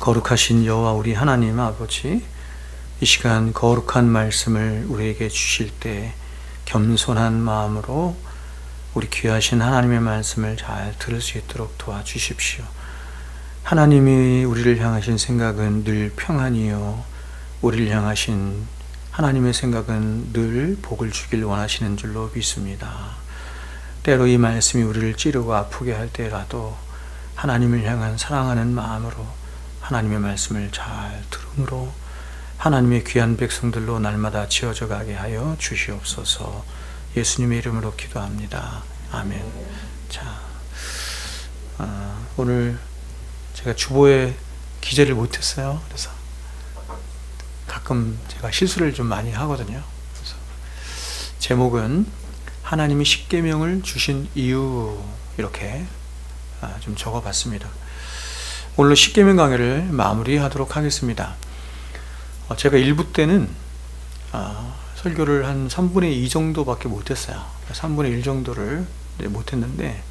거룩하신 여호와 우리 하나님 아버지, 이 시간 거룩한 말씀을 우리에게 주실 때 겸손한 마음으로 우리 귀하신 하나님의 말씀을 잘 들을 수 있도록 도와주십시오. 하나님이 우리를 향하신 생각은 늘 평안이요, 우리를 향하신 하나님의 생각은 늘 복을 주길 원하시는 줄로 믿습니다. 때로 이 말씀이 우리를 찌르고 아프게 할 때라도 하나님을 향한 사랑하는 마음으로 하나님의 말씀을 잘 들음으로 하나님의 귀한 백성들로 날마다 지어져 가게 하여 주시옵소서. 예수님의 이름으로 기도합니다. 아멘. 자, 오늘 제가 주보에 기재를 못했어요. 그래서 가끔 제가 실수를 좀 많이 하거든요. 그래서 제목은 하나님이 십계명을 주신 이유, 이렇게 좀 적어봤습니다. 오늘 십계명 강의를 마무리하도록 하겠습니다. 제가 1부 때는 설교를 한 3분의 2 정도밖에 못했어요. 3분의 1 정도를 못했는데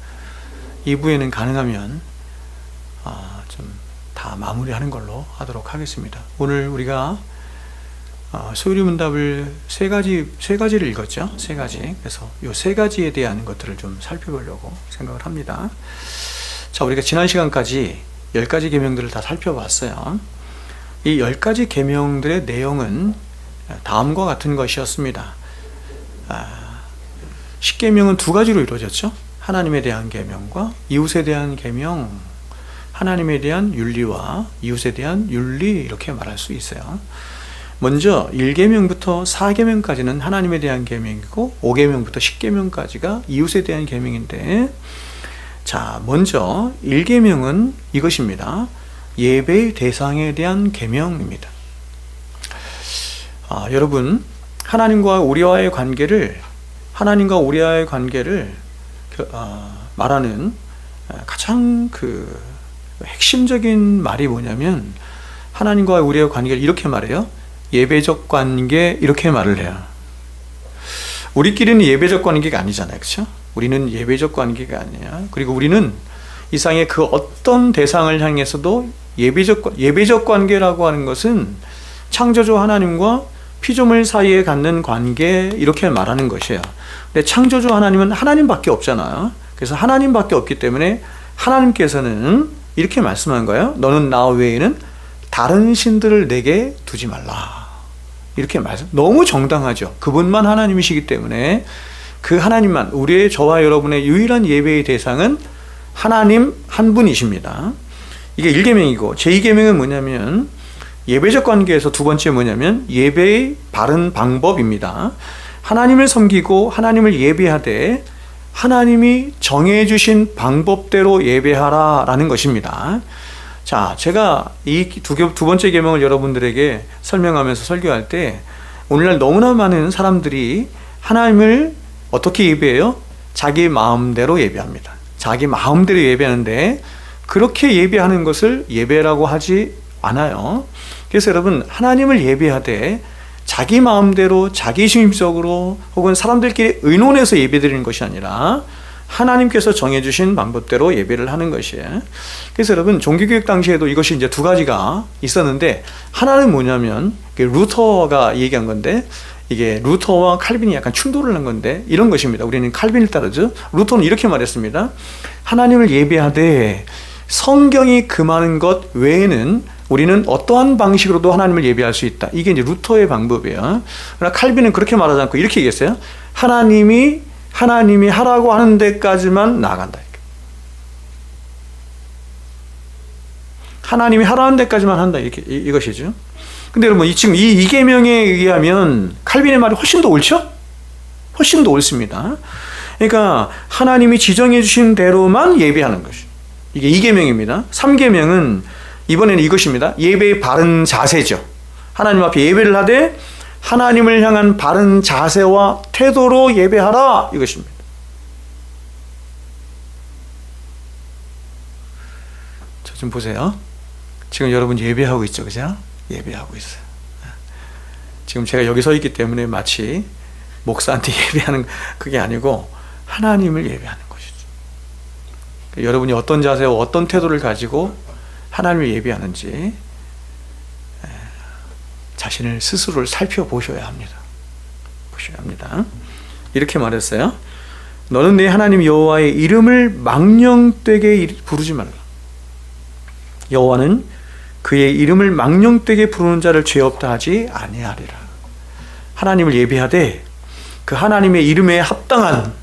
2부에는 가능하면 좀 다 마무리하는 걸로 하도록 하겠습니다. 오늘 우리가 소유리문답을 세 가지를 읽었죠. 세 가지. 그래서 이 세 가지에 대한 것들을 좀 살펴보려고 생각을 합니다. 자, 우리가 지난 시간까지 10가지 계명들을 다 살펴봤어요. 이 10가지 계명들의 내용은 다음과 같은 것이었습니다. 십계명은 두 가지로 이루어졌죠. 하나님에 대한 계명과 이웃에 대한 계명, 하나님에 대한 윤리와 이웃에 대한 윤리, 이렇게 말할 수 있어요. 먼저 1계명부터 4계명까지는 하나님에 대한 계명이고 5계명부터 10계명까지가 이웃에 대한 계명인데, 자, 먼저 1계명은 이것입니다. 예배의 대상에 대한 계명입니다. 여러분, 하나님과 우리와의 관계를 말하는 가장 핵심적인 말이 뭐냐면, 하나님과 우리의 관계를 이렇게 말해요. 예배적 관계, 이렇게 말을 해요. 우리끼리는 예배적 관계가 아니잖아요. 그렇죠? 우리는 예배적 관계가 아니야. 그리고 우리는 이상의 그 어떤 대상을 향해서도 예배적 관계라고 하는 것은 창조주 하나님과 피조물 사이에 갖는 관계, 이렇게 말하는 것이에요. 근데 창조주 하나님은 하나님밖에 없잖아요. 그래서 하나님밖에 없기 때문에 하나님께서는 이렇게 말씀한 거예요. 너는 나 외에는 다른 신들을 내게 두지 말라. 이렇게 말씀. 너무 정당하죠. 그분만 하나님이시기 때문에 그 하나님만, 우리의, 저와 여러분의 유일한 예배의 대상은 하나님 한 분이십니다. 이게 1계명이고, 제2계명은 뭐냐면 예배적 관계에서 두 번째 뭐냐면 예배의 바른 방법입니다. 하나님을 섬기고 하나님을 예배하되 하나님이 정해주신 방법대로 예배하라 라는 것입니다. 자, 제가 이 두 번째 계명을 여러분들에게 설명하면서 설교할 때, 오늘날 너무나 많은 사람들이 하나님을 어떻게 예배해요? 자기 마음대로 예배합니다. 자기 마음대로 예배하는데, 그렇게 예배하는 것을 예배라고 하지 않아요. 그래서 여러분, 하나님을 예배하되 자기 마음대로, 자기중심적으로, 혹은 사람들끼리 의논해서 예배드리는 것이 아니라 하나님께서 정해주신 방법대로 예배를 하는 것이에요. 그래서 여러분, 종교개혁 당시에도 이것이 이제 두 가지가 있었는데, 하나는 뭐냐면 루터가 얘기한 건데, 이게 루터와 칼빈이 약간 충돌을 한 건데, 이런 것입니다. 우리는 칼빈을 따르죠. 루터는 이렇게 말했습니다. 하나님을 예배하되 성경이 금하는 것 외에는 우리는 어떠한 방식으로도 하나님을 예배할 수 있다. 이게 이제 루터의 방법이에요. 그러나 칼빈은 그렇게 말하지 않고 이렇게 얘기했어요. 하나님이 하라고 하는 데까지만 나아간다. 하나님이 하라는 데까지만 한다. 이것이죠. 근데 여러분, 지금 이 계명에 의하면 칼빈의 말이 훨씬 더 옳죠? 훨씬 더 옳습니다. 그러니까 하나님이 지정해 주신 대로만 예배하는 것이, 이게 2계명입니다. 3계명은 이번에는 이것입니다. 예배의 바른 자세죠. 하나님 앞에 예배를 하되 하나님을 향한 바른 자세와 태도로 예배하라, 이것입니다. 저 좀 보세요. 지금 여러분 예배하고 있죠, 그죠? 예배하고 있어요. 지금 제가 여기 서 있기 때문에 마치 목사한테 예배하는 그게 아니고 하나님을 예배하는 것이죠. 여러분이 어떤 자세와 어떤 태도를 가지고 하나님을 예배하는지 자신을 스스로를 살펴보셔야 합니다. 보셔야 합니다. 이렇게 말했어요. 너는 내 하나님 여호와의 이름을 망령되게 부르지 말라. 여호와는 그의 이름을 망령되게 부르는 자를 죄 없다 하지 아니하리라. 하나님을 예배하되 그 하나님의 이름에 합당한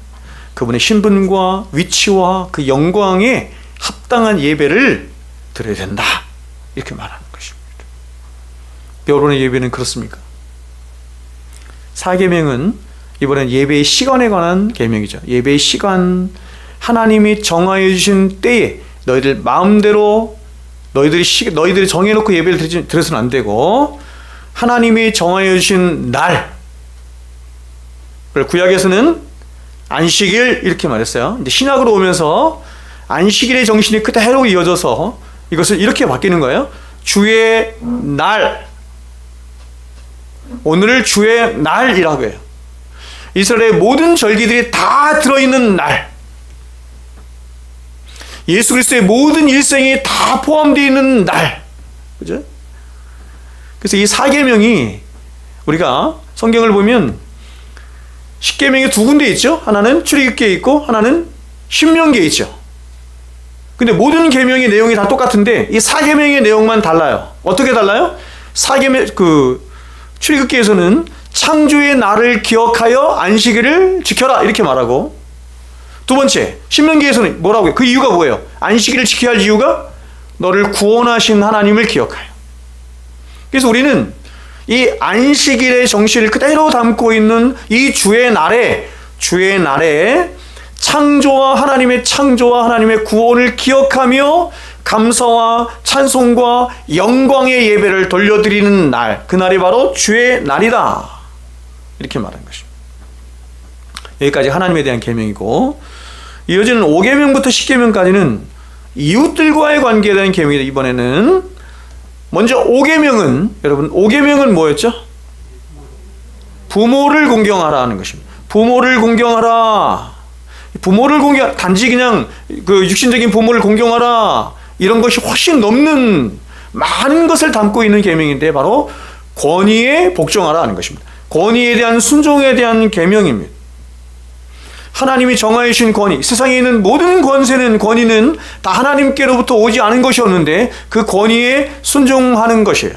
그분의 신분과 위치와 그 영광에 합당한 예배를 드려야 된다. 이렇게 말하는 것입니다. 여론의 예배는 그렇습니까? 4계명은 이번엔 예배의 시간에 관한 계명이죠. 예배의 시간, 하나님이 정하여 주신 때에 너희들 마음대로 너희들이 정해놓고 예배를 드려서는 안 되고 하나님이 정하여 주신 날, 구약에서는 안식일 이렇게 말했어요. 이제 신약으로 오면서 안식일의 정신이 그대로 이어져서 이것을 이렇게 바뀌는 거예요. 주의 날, 오늘을 주의 날이라고 해요. 이스라엘의 모든 절기들이 다 들어있는 날, 예수 그리스도의 모든 일생이 다 포함되어 있는 날, 그죠? 그래서 이 4계명이 우리가 성경을 보면 10계명이 두 군데 있죠. 하나는 출애굽기에 있고 하나는 신명기에 있죠. 근데 모든 계명의 내용이 다 똑같은데 이 4계명의 내용만 달라요. 어떻게 달라요? 4계명 출애굽기에서는 창조의 날을 기억하여 안식일을 지켜라 이렇게 말하고, 두 번째 신명기에서는 뭐라고 해요? 그 이유가 뭐예요? 안식일을 지켜야 할 이유가 너를 구원하신 하나님을 기억하여. 그래서 우리는 이 안식일의 정신을 그대로 담고 있는 이 주의 날에 창조와 하나님의 구원을 기억하며 감사와 찬송과 영광의 예배를 돌려드리는 날, 그날이 바로 주의 날이다. 이렇게 말한 것입니다. 여기까지 하나님에 대한 계명이고, 이어지는 5계명부터 10계명까지는 이웃들과의 관계에 대한 계명이다. 이번에는 먼저 5계명은, 여러분 5계명은 뭐였죠? 부모를 공경하라 하는 것입니다. 부모를 공경하라. 단지 그냥 그 육신적인 부모를 공경하라, 이런 것이 훨씬 넘는 많은 것을 담고 있는 계명인데 바로 권위에 복종하라 하는 것입니다. 권위에 대한 순종에 대한 계명입니다. 하나님이 정하여 주신 권위, 세상에 있는 모든 권위는 다 하나님께로부터 오지 않은 것이었는데 그 권위에 순종하는 것이에요.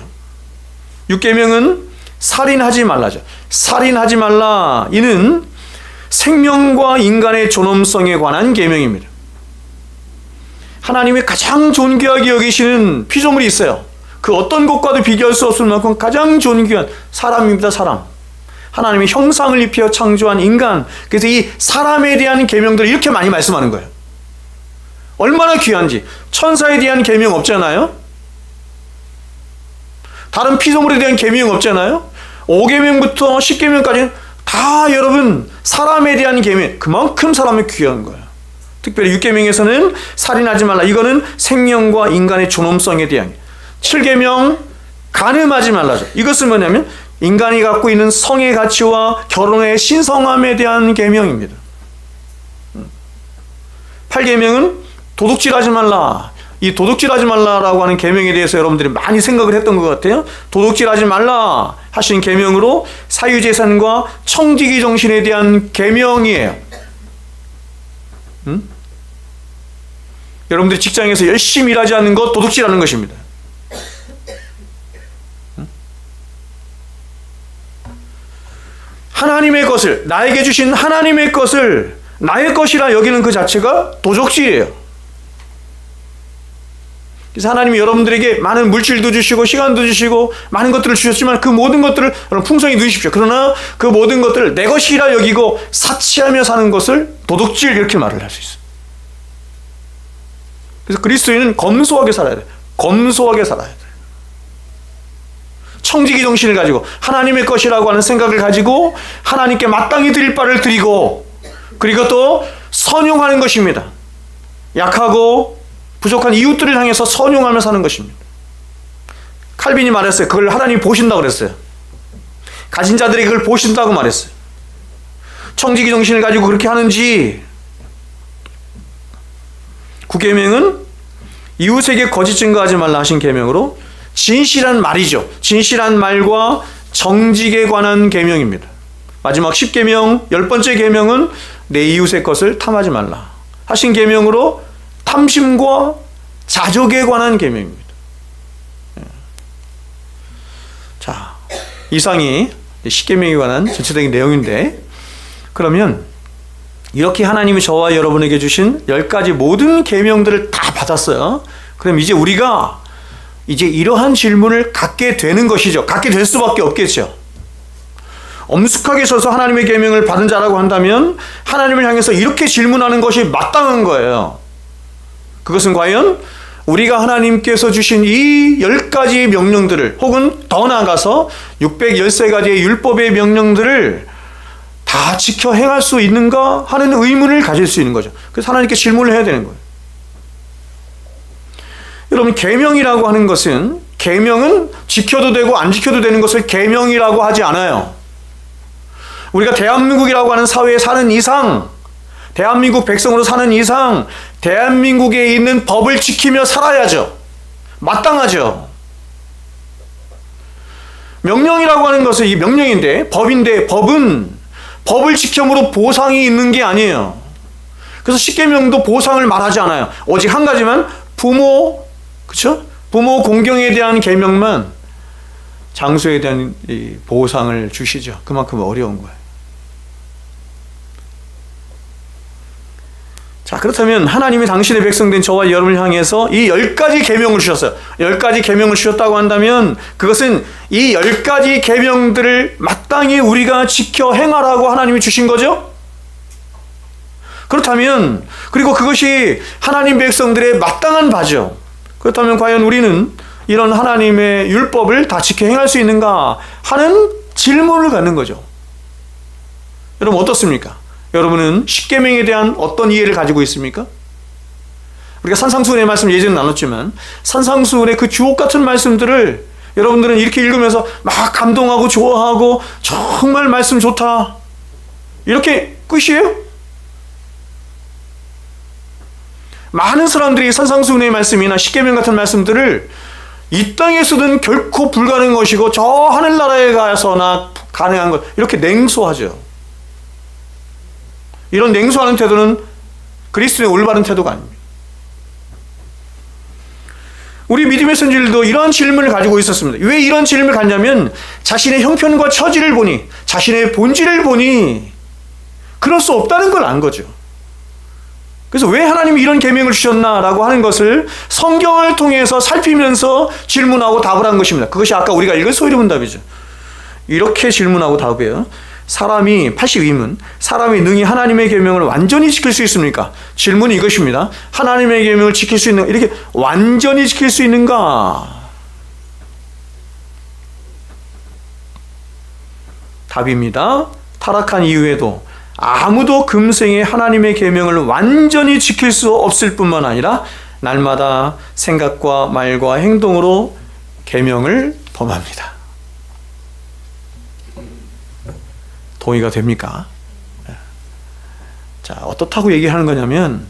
6계명은 살인하지 말라죠. 살인하지 말라. 이는 생명과 인간의 존엄성에 관한 계명입니다. 하나님이 가장 존귀하게 여기시는 피조물이 있어요. 그 어떤 것과도 비교할 수 없을 만큼 가장 존귀한 사람입니다. 사람. 하나님의 형상을 입혀 창조한 인간. 그래서 이 사람에 대한 계명들을 이렇게 많이 말씀하는 거예요. 얼마나 귀한지. 천사에 대한 계명 없잖아요. 다른 피조물에 대한 계명 없잖아요. 5계명부터 10계명까지는 다 여러분 사람에 대한 계명, 그만큼 사람이 귀한 거예요. 특별히 6계명에서는 살인하지 말라. 이거는 생명과 인간의 존엄성에 대한. 7계명 간음하지 말라죠. 이것은 뭐냐면 인간이 갖고 있는 성의 가치와 결혼의 신성함에 대한 계명입니다. 8계명은 도둑질하지 말라. 이 도둑질하지 말라라고 하는 계명에 대해서 여러분들이 많이 생각을 했던 것 같아요. 도둑질하지 말라 하신 계명으로 사유재산과 청지기 정신에 대한 계명이에요. 여러분들이 직장에서 열심히 일하지 않는 것 도둑질하는 것입니다. 하나님의 것을, 나에게 주신 하나님의 것을 나의 것이라 여기는 그 자체가 도적질이에요. 그래서 하나님이 여러분들에게 많은 물질도 주시고 시간도 주시고 많은 것들을 주셨지만 그 모든 것들을 여러분 풍성히 누리십시오. 그러나 그 모든 것들을 내 것이라 여기고 사치하며 사는 것을 도둑질, 이렇게 말을 할 수 있어요. 그래서 그리스도인은 검소하게 살아야 돼요. 검소하게 살아야 돼요. 청지기 정신을 가지고 하나님의 것이라고 하는 생각을 가지고 하나님께 마땅히 드릴 바를 드리고, 그리고 또 선용하는 것입니다. 약하고 부족한 이웃들을 향해서 선용하며 사는 것입니다. 칼빈이 말했어요. 그걸 하나님이 보신다고 그랬어요. 가진 자들이 그걸 보신다고 말했어요. 청지기 정신을 가지고 그렇게 하는지. 9계명은 이웃에게 거짓 증거하지 말라 하신 계명으로 진실한 말이죠. 진실한 말과 정직에 관한 계명입니다. 마지막 10계명 10번째 계명은 내 이웃의 것을 탐하지 말라 하신 계명으로 탐심과 자족에 관한 계명입니다. 자, 이상이 10계명에 관한 전체적인 내용인데, 그러면 이렇게 하나님이 저와 여러분에게 주신 10가지 모든 계명들을 다 받았어요. 그럼 이제 우리가 이러한 질문을 갖게 되는 것이죠. 갖게 될 수밖에 없겠죠. 엄숙하게 서서 하나님의 계명을 받은 자라고 한다면 하나님을 향해서 이렇게 질문하는 것이 마땅한 거예요. 그것은 과연 우리가 하나님께서 주신 이 10가지의 명령들을, 혹은 더 나아가서 613가지의 율법의 명령들을 다 지켜 행할 수 있는가 하는 의문을 가질 수 있는 거죠. 그래서 하나님께 질문을 해야 되는 거예요. 여러분, 계명이라고 하는 것은, 계명은 지켜도 되고 안 지켜도 되는 것을 계명이라고 하지 않아요. 우리가 대한민국이라고 하는 사회에 사는 이상, 대한민국 백성으로 사는 이상 대한민국에 있는 법을 지키며 살아야죠. 마땅하죠. 명령이라고 하는 것은 이 명령인데, 법인데, 법을 지킴으로 보상이 있는 게 아니에요. 그래서 십계명도 보상을 말하지 않아요. 오직 한 가지만, 그렇죠? 부모 공경에 대한 계명만 장소에 대한 이 보상을 주시죠. 그만큼 어려운 거예요. 자, 그렇다면 하나님이 당신의 백성된 저와 여러분을 향해서 이 10가지 계명을 주셨어요. 10가지 계명을 주셨다고 한다면 그것은 이 10가지 계명들을 마땅히 우리가 지켜 행하라고 하나님이 주신 거죠? 그렇다면, 그리고 그것이 하나님 백성들의 마땅한 바죠. 그렇다면 과연 우리는 이런 하나님의 율법을 다 지켜 행할 수 있는가 하는 질문을 갖는 거죠. 여러분, 어떻습니까? 여러분은 십계명에 대한 어떤 이해를 가지고 있습니까? 우리가 산상수훈의 말씀 예전에 나눴지만 산상수훈의 그 주옥 같은 말씀들을 여러분들은 이렇게 읽으면서 막 감동하고 좋아하고 정말 말씀 좋다, 이렇게 끝이에요? 많은 사람들이 산상수훈의 말씀이나 십계명 같은 말씀들을 이 땅에서는 결코 불가능한 것이고 저 하늘나라에 가서나 가능한 것, 이렇게 냉소하죠. 이런 냉소하는 태도는 그리스도의 올바른 태도가 아닙니다. 우리 믿음의 선지자들도 이러한 질문을 가지고 있었습니다. 왜 이런 질문을 갖냐면 자신의 형편과 처지를 보니, 자신의 본질을 보니 그럴 수 없다는 걸 안 거죠. 그래서 왜 하나님이 이런 계명을 주셨나라고 하는 것을 성경을 통해서 살피면서 질문하고 답을 한 것입니다. 그것이 아까 우리가 읽은 소위문답이죠. 이렇게 질문하고 답해요. 사람이 82문, 사람이 능히 하나님의 계명을 완전히 지킬 수 있습니까? 질문이 이것입니다. 하나님의 계명을 지킬 수 있는, 이렇게 완전히 지킬 수 있는가? 답입니다. 타락한 이후에도 아무도 금생에 하나님의 계명을 완전히 지킬 수 없을 뿐만 아니라 날마다 생각과 말과 행동으로 계명을 범합니다. 동의가 됩니까? 자, 어떻다고 얘기하는 거냐면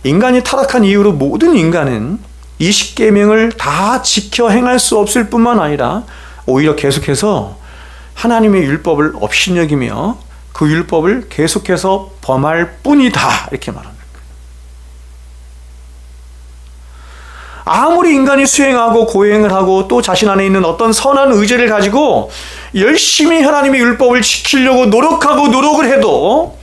인간이 타락한 이후로 모든 인간은 이 십계명을 다 지켜 행할 수 없을 뿐만 아니라 오히려 계속해서 하나님의 율법을 업신여기며 그 율법을 계속해서 범할 뿐이다, 이렇게 말합니다. 아무리 인간이 수행하고 고행을 하고 또 자신 안에 있는 어떤 선한 의지를 가지고 열심히 하나님의 율법을 지키려고 노력하고 노력을 해도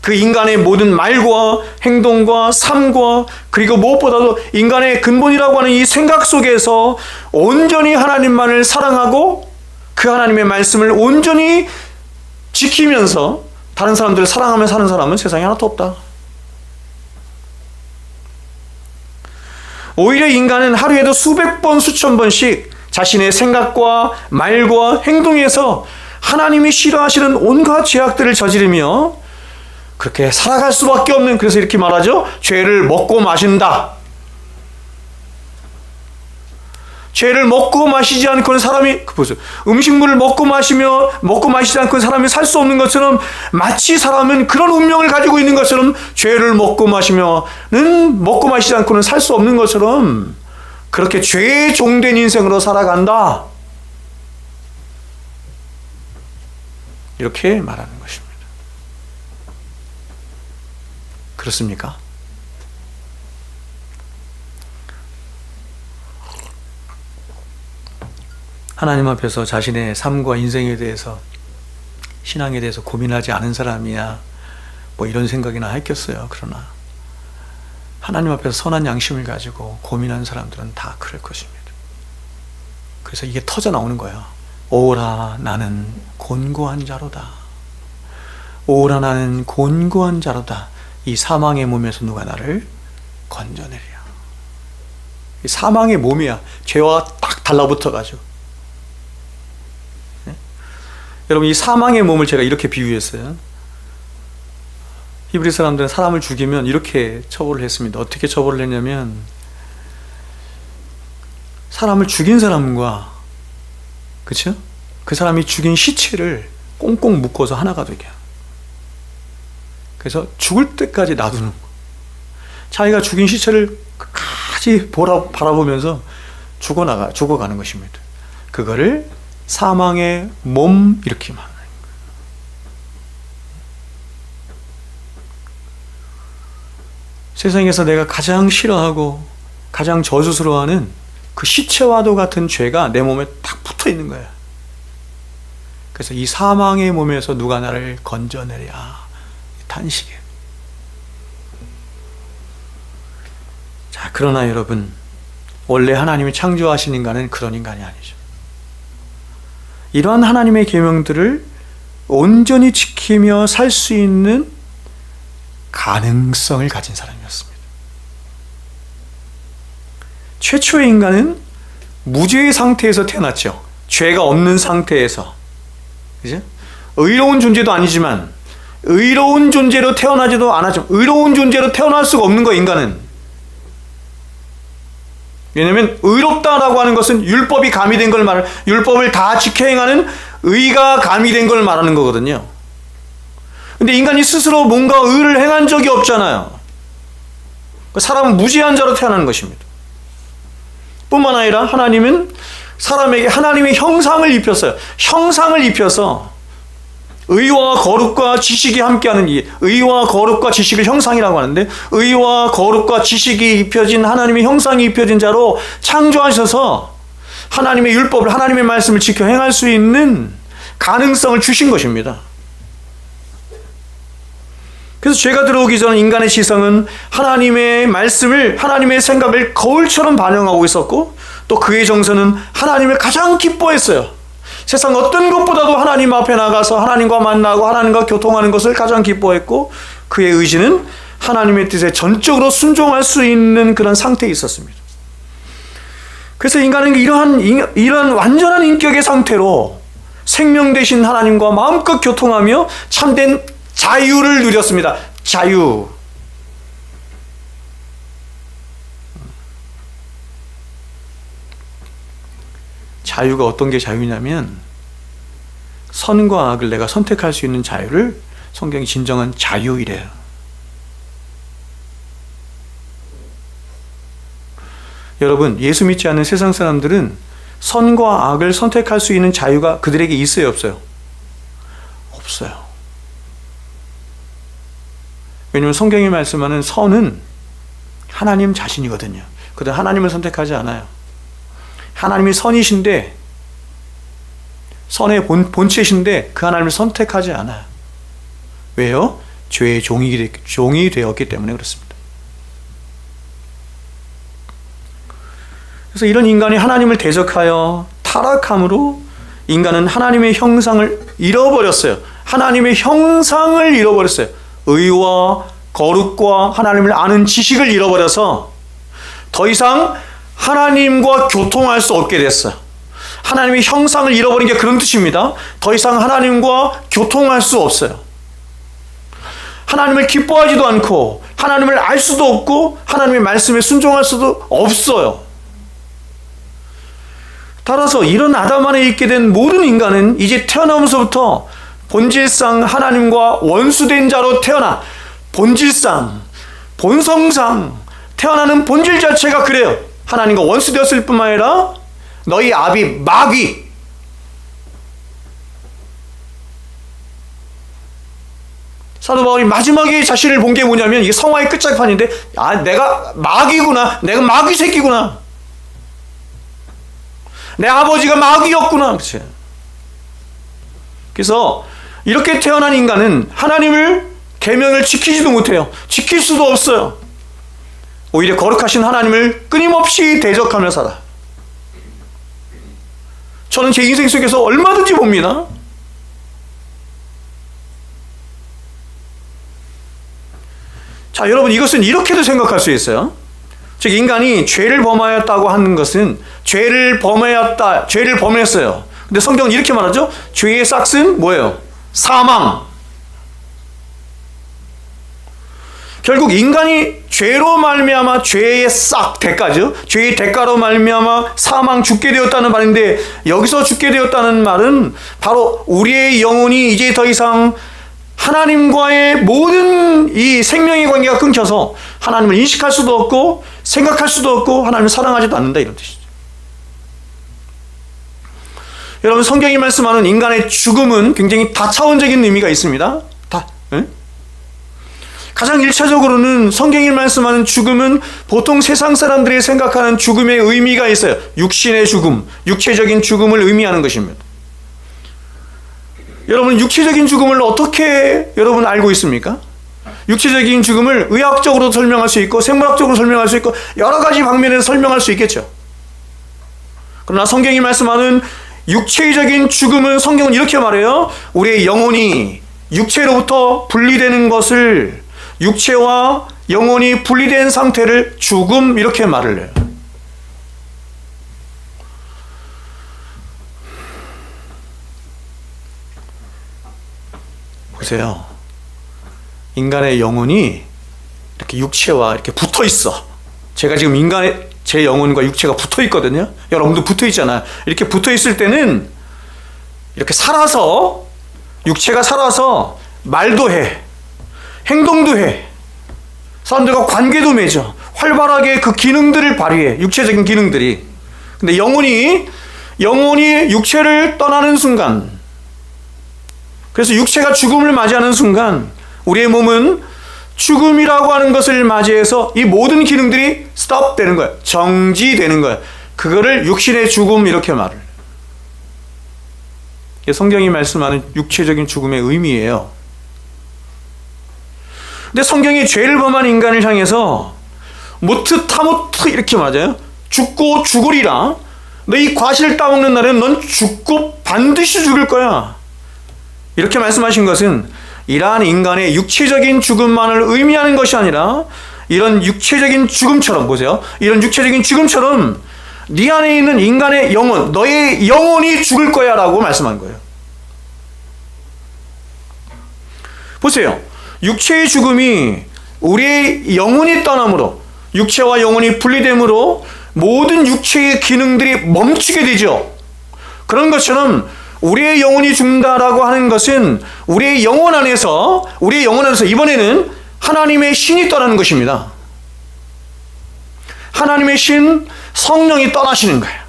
그 인간의 모든 말과 행동과 삶과, 그리고 무엇보다도 인간의 근본이라고 하는 이 생각 속에서 온전히 하나님만을 사랑하고 그 하나님의 말씀을 온전히 지키면서 다른 사람들을 사랑하며 사는 사람은 세상에 하나도 없다. 오히려 인간은 하루에도 수백 번, 수천 번씩 자신의 생각과 말과 행동에서 하나님이 싫어하시는 온갖 죄악들을 저지르며 그렇게 살아갈 수밖에 없는, 그래서 이렇게 말하죠. 죄를 먹고 마신다. 죄를 먹고 마시지 않고는 사람이, 보세요. 음식물을 먹고 마시지 않고는 사람이 살 수 없는 것처럼, 마치 사람은 그런 운명을 가지고 있는 것처럼, 죄를 먹고 마시지 않고는 살 수 없는 것처럼, 그렇게 죄에 종된 인생으로 살아간다. 이렇게 말하는 것입니다. 그렇습니까? 하나님 앞에서 자신의 삶과 인생에 대해서, 신앙에 대해서 고민하지 않은 사람이야 뭐 이런 생각이나 했겠어요. 그러나 하나님 앞에서 선한 양심을 가지고 고민하는 사람들은 다 그럴 것입니다. 그래서 이게 터져 나오는 거예요. 오라 나는 곤고한 자로다. 오라 나는 곤고한 자로다. 이 사망의 몸에서 누가 나를 건져내랴. 이 사망의 몸이야. 죄와 딱 달라붙어가지고. 여러분, 이 사망의 몸을 제가 이렇게 비유했어요. 히브리 사람들은 사람을 죽이면 이렇게 처벌을 했습니다. 어떻게 처벌을 했냐면, 사람을 죽인 사람과, 그쵸? 그 사람이 죽인 시체를 꽁꽁 묶어서 하나가 되게. 그래서 죽을 때까지 놔두는 거. 자기가 죽인 시체를 끝까지 바라보면서 죽어가는 것입니다. 그거를 사망의 몸, 이렇게 말하는 거예요. 세상에서 내가 가장 싫어하고 가장 저주스러워하는 그 시체와도 같은 죄가 내 몸에 딱 붙어 있는 거예요. 그래서 이 사망의 몸에서 누가 나를 건져내랴. 탄식이에요. 자, 그러나 여러분, 원래 하나님이 창조하신 인간은 그런 인간이 아니죠. 이러한 하나님의 계명들을 온전히 지키며 살 수 있는 가능성을 가진 사람이었습니다. 최초의 인간은 무죄의 상태에서 태어났죠. 죄가 없는 상태에서. 그죠? 의로운 존재도 아니지만, 의로운 존재로 태어나지도 않았지만, 의로운 존재로 태어날 수가 없는 거예요, 인간은. 왜냐하면 의롭다라고 하는 것은 율법이 가미된 걸 말하는, 율법을 다 지켜 행하는 의가 가미된 걸 말하는 거거든요. 근데 인간이 스스로 뭔가 의를 행한 적이 없잖아요. 사람은 무지한 자로 태어나는 것입니다. 뿐만 아니라 하나님은 사람에게 하나님의 형상을 입혔어요. 형상을 입혀서 의와 거룩과 지식이 함께하는, 이 의와 거룩과 지식을 형상이라고 하는데, 의와 거룩과 지식이 입혀진, 하나님의 형상이 입혀진 자로 창조하셔서 하나님의 율법을, 하나님의 말씀을 지켜 행할 수 있는 가능성을 주신 것입니다. 그래서 죄가 들어오기 전 인간의 지성은 하나님의 말씀을, 하나님의 생각을 거울처럼 반영하고 있었고, 또 그의 정서는 하나님을 가장 기뻐했어요. 세상 어떤 것보다도 하나님 앞에 나가서 하나님과 만나고 하나님과 교통하는 것을 가장 기뻐했고, 그의 의지는 하나님의 뜻에 전적으로 순종할 수 있는 그런 상태에 있었습니다. 그래서 인간은 이러한 완전한 인격의 상태로 생명 되신 하나님과 마음껏 교통하며 참된 자유를 누렸습니다. 자유. 자유가 어떤 게 자유냐면, 선과 악을 내가 선택할 수 있는 자유를 성경이 진정한 자유이래요. 여러분, 예수 믿지 않는 세상 사람들은 선과 악을 선택할 수 있는 자유가 그들에게 있어요, 없어요? 없어요. 왜냐하면 성경이 말씀하는 선은 하나님 자신이거든요. 그들은 하나님을 선택하지 않아요. 하나님이 선이신데, 선의 본체신데 그 하나님을 선택하지 않아요. 왜요? 죄의 종이 되었기 때문에 그렇습니다. 그래서 이런 인간이 하나님을 대적하여 타락함으로 인간은 하나님의 형상을 잃어버렸어요. 하나님의 형상을 잃어버렸어요. 의와 거룩과 하나님을 아는 지식을 잃어버려서 더 이상 하나님과 교통할 수 없게 됐어요. 하나님의 형상을 잃어버린 게 그런 뜻입니다. 더 이상 하나님과 교통할 수 없어요. 하나님을 기뻐하지도 않고 하나님을 알 수도 없고 하나님의 말씀에 순종할 수도 없어요. 따라서 이런 아담 안에 있게 된 모든 인간은 이제 태어나면서부터 본질상 하나님과 원수된 자로 태어나, 본질상, 본성상 태어나는 본질 자체가 그래요. 하나님과 원수되었을 뿐만 아니라 너희 아비 마귀, 사도 바울이 마지막에 자신을 본 게 뭐냐면 이게 성화의 끝자판인데, 내가 마귀구나, 내가 마귀 새끼구나, 내 아버지가 마귀였구나. 그치? 그래서 이렇게 태어난 인간은 하나님을 계명을 지키지도 못해요. 지킬 수도 없어요. 오히려 거룩하신 하나님을 끊임없이 대적하며 살아. 저는 제 인생 속에서 얼마든지 봅니다. 자, 여러분, 이것은 이렇게도 생각할 수 있어요. 즉, 인간이 죄를 범하였다고 하는 것은 죄를 범했어요. 근데 성경은 이렇게 말하죠. 죄의 싹은 뭐예요? 사망. 결국 인간이 죄로 말미암아 죄의 싹, 대가죠. 죄의 대가로 말미암아 사망, 죽게 되었다는 말인데, 여기서 죽게 되었다는 말은 바로 우리의 영혼이 이제 더 이상 하나님과의 모든 이 생명의 관계가 끊겨서 하나님을 인식할 수도 없고 생각할 수도 없고 하나님을 사랑하지도 않는다, 이런 뜻이죠. 여러분, 성경이 말씀하는 인간의 죽음은 굉장히 다차원적인 의미가 있습니다. 가장 1차적으로는 성경이 말씀하는 죽음은 보통 세상 사람들이 생각하는 죽음의 의미가 있어요. 육신의 죽음, 육체적인 죽음을 의미하는 것입니다. 여러분, 육체적인 죽음을 어떻게 여러분 알고 있습니까? 육체적인 죽음을 의학적으로 설명할 수 있고 생물학적으로 설명할 수 있고 여러 가지 방면에서 설명할 수 있겠죠. 그러나 성경이 말씀하는 육체적인 죽음은, 성경은 이렇게 말해요. 우리의 영혼이 육체로부터 분리되는 것을, 육체와 영혼이 분리된 상태를 죽음, 이렇게 말을 해요. 보세요. 인간의 영혼이 이렇게 육체와 이렇게 붙어 있어. 제가 지금 제 영혼과 육체가 붙어 있거든요. 여러분도 붙어 있잖아요. 이렇게 붙어 있을 때는 이렇게 살아서, 육체가 살아서 말도 해, 행동도 해, 사람들과 관계도 맺어, 활발하게 그 기능들을 발휘해, 육체적인 기능들이. 근데 영혼이 육체를 떠나는 순간, 그래서 육체가 죽음을 맞이하는 순간 우리의 몸은 죽음이라고 하는 것을 맞이해서 이 모든 기능들이 스톱 되는 거예요. 정지되는 거예요. 그거를 육신의 죽음, 이렇게 말을. 이게 성경이 말씀하는 육체적인 죽음의 의미예요. 근데 성경이 죄를 범한 인간을 향해서 무트 타무트 이렇게 말하죠. 죽고 죽으리라. 너 이 과실을 따먹는 날에는 넌 죽고 반드시 죽을 거야. 이렇게 말씀하신 것은 이러한 인간의 육체적인 죽음만을 의미하는 것이 아니라, 이런 육체적인 죽음처럼, 보세요. 이런 육체적인 죽음처럼 네 안에 있는 인간의 영혼, 너의 영혼이 죽을 거야 라고 말씀한 거예요. 보세요. 육체의 죽음이 우리의 영혼이 떠남으로, 육체와 영혼이 분리됨으로 모든 육체의 기능들이 멈추게 되죠. 그런 것처럼 우리의 영혼이 죽는다라고 하는 것은 우리의 영혼 안에서 이번에는 하나님의 신이 떠나는 것입니다. 하나님의 신, 성령이 떠나시는 거예요.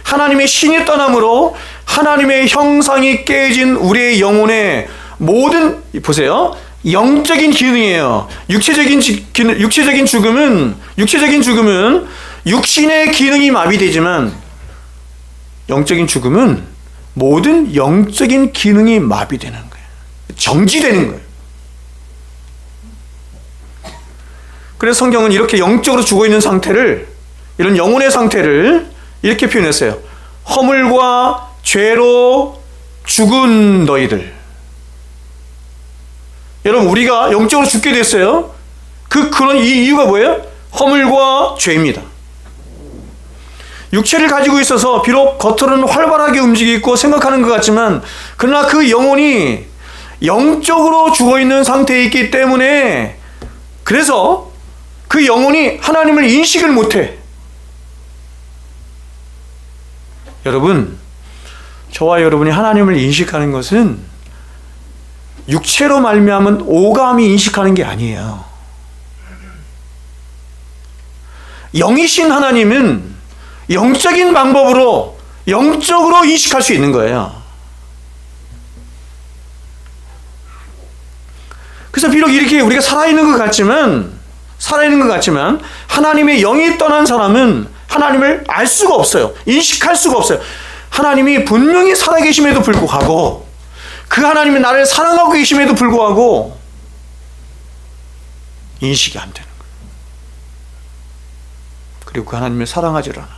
하나님의 신이 떠남으로 하나님의 형상이 깨진 우리의 영혼의 모든, 보세요, 영적인 기능이에요. 육체적인 죽음은 육신의 기능이 마비되지만, 영적인 죽음은 모든 영적인 기능이 마비되는 거예요. 정지되는 거예요. 그래서 성경은 이렇게 영적으로 죽어있는 상태를, 이런 영혼의 상태를 이렇게 표현했어요. 허물과 죄로 죽은 너희들. 여러분, 우리가 영적으로 죽게 됐어요. 그런 이유가 뭐예요? 허물과 죄입니다. 육체를 가지고 있어서 비록 겉으로는 활발하게 움직이고 생각하는 것 같지만, 그러나 그 영혼이 영적으로 죽어있는 상태에 있기 때문에, 그래서 그 영혼이 하나님을 인식을 못해. 여러분, 저와 여러분이 하나님을 인식하는 것은 육체로 말미암은 오감이 인식하는 게 아니에요. 영이신 하나님은 영적인 방법으로 영적으로 인식할 수 있는 거예요. 그래서 비록 이렇게 우리가 살아있는 것 같지만 하나님의 영이 떠난 사람은 하나님을 알 수가 없어요. 인식할 수가 없어요. 하나님이 분명히 살아계심에도 불구하고, 그 하나님이 나를 사랑하고 계심에도 불구하고 인식이 안 되는 거예요. 그리고 그 하나님을 사랑하지 않아.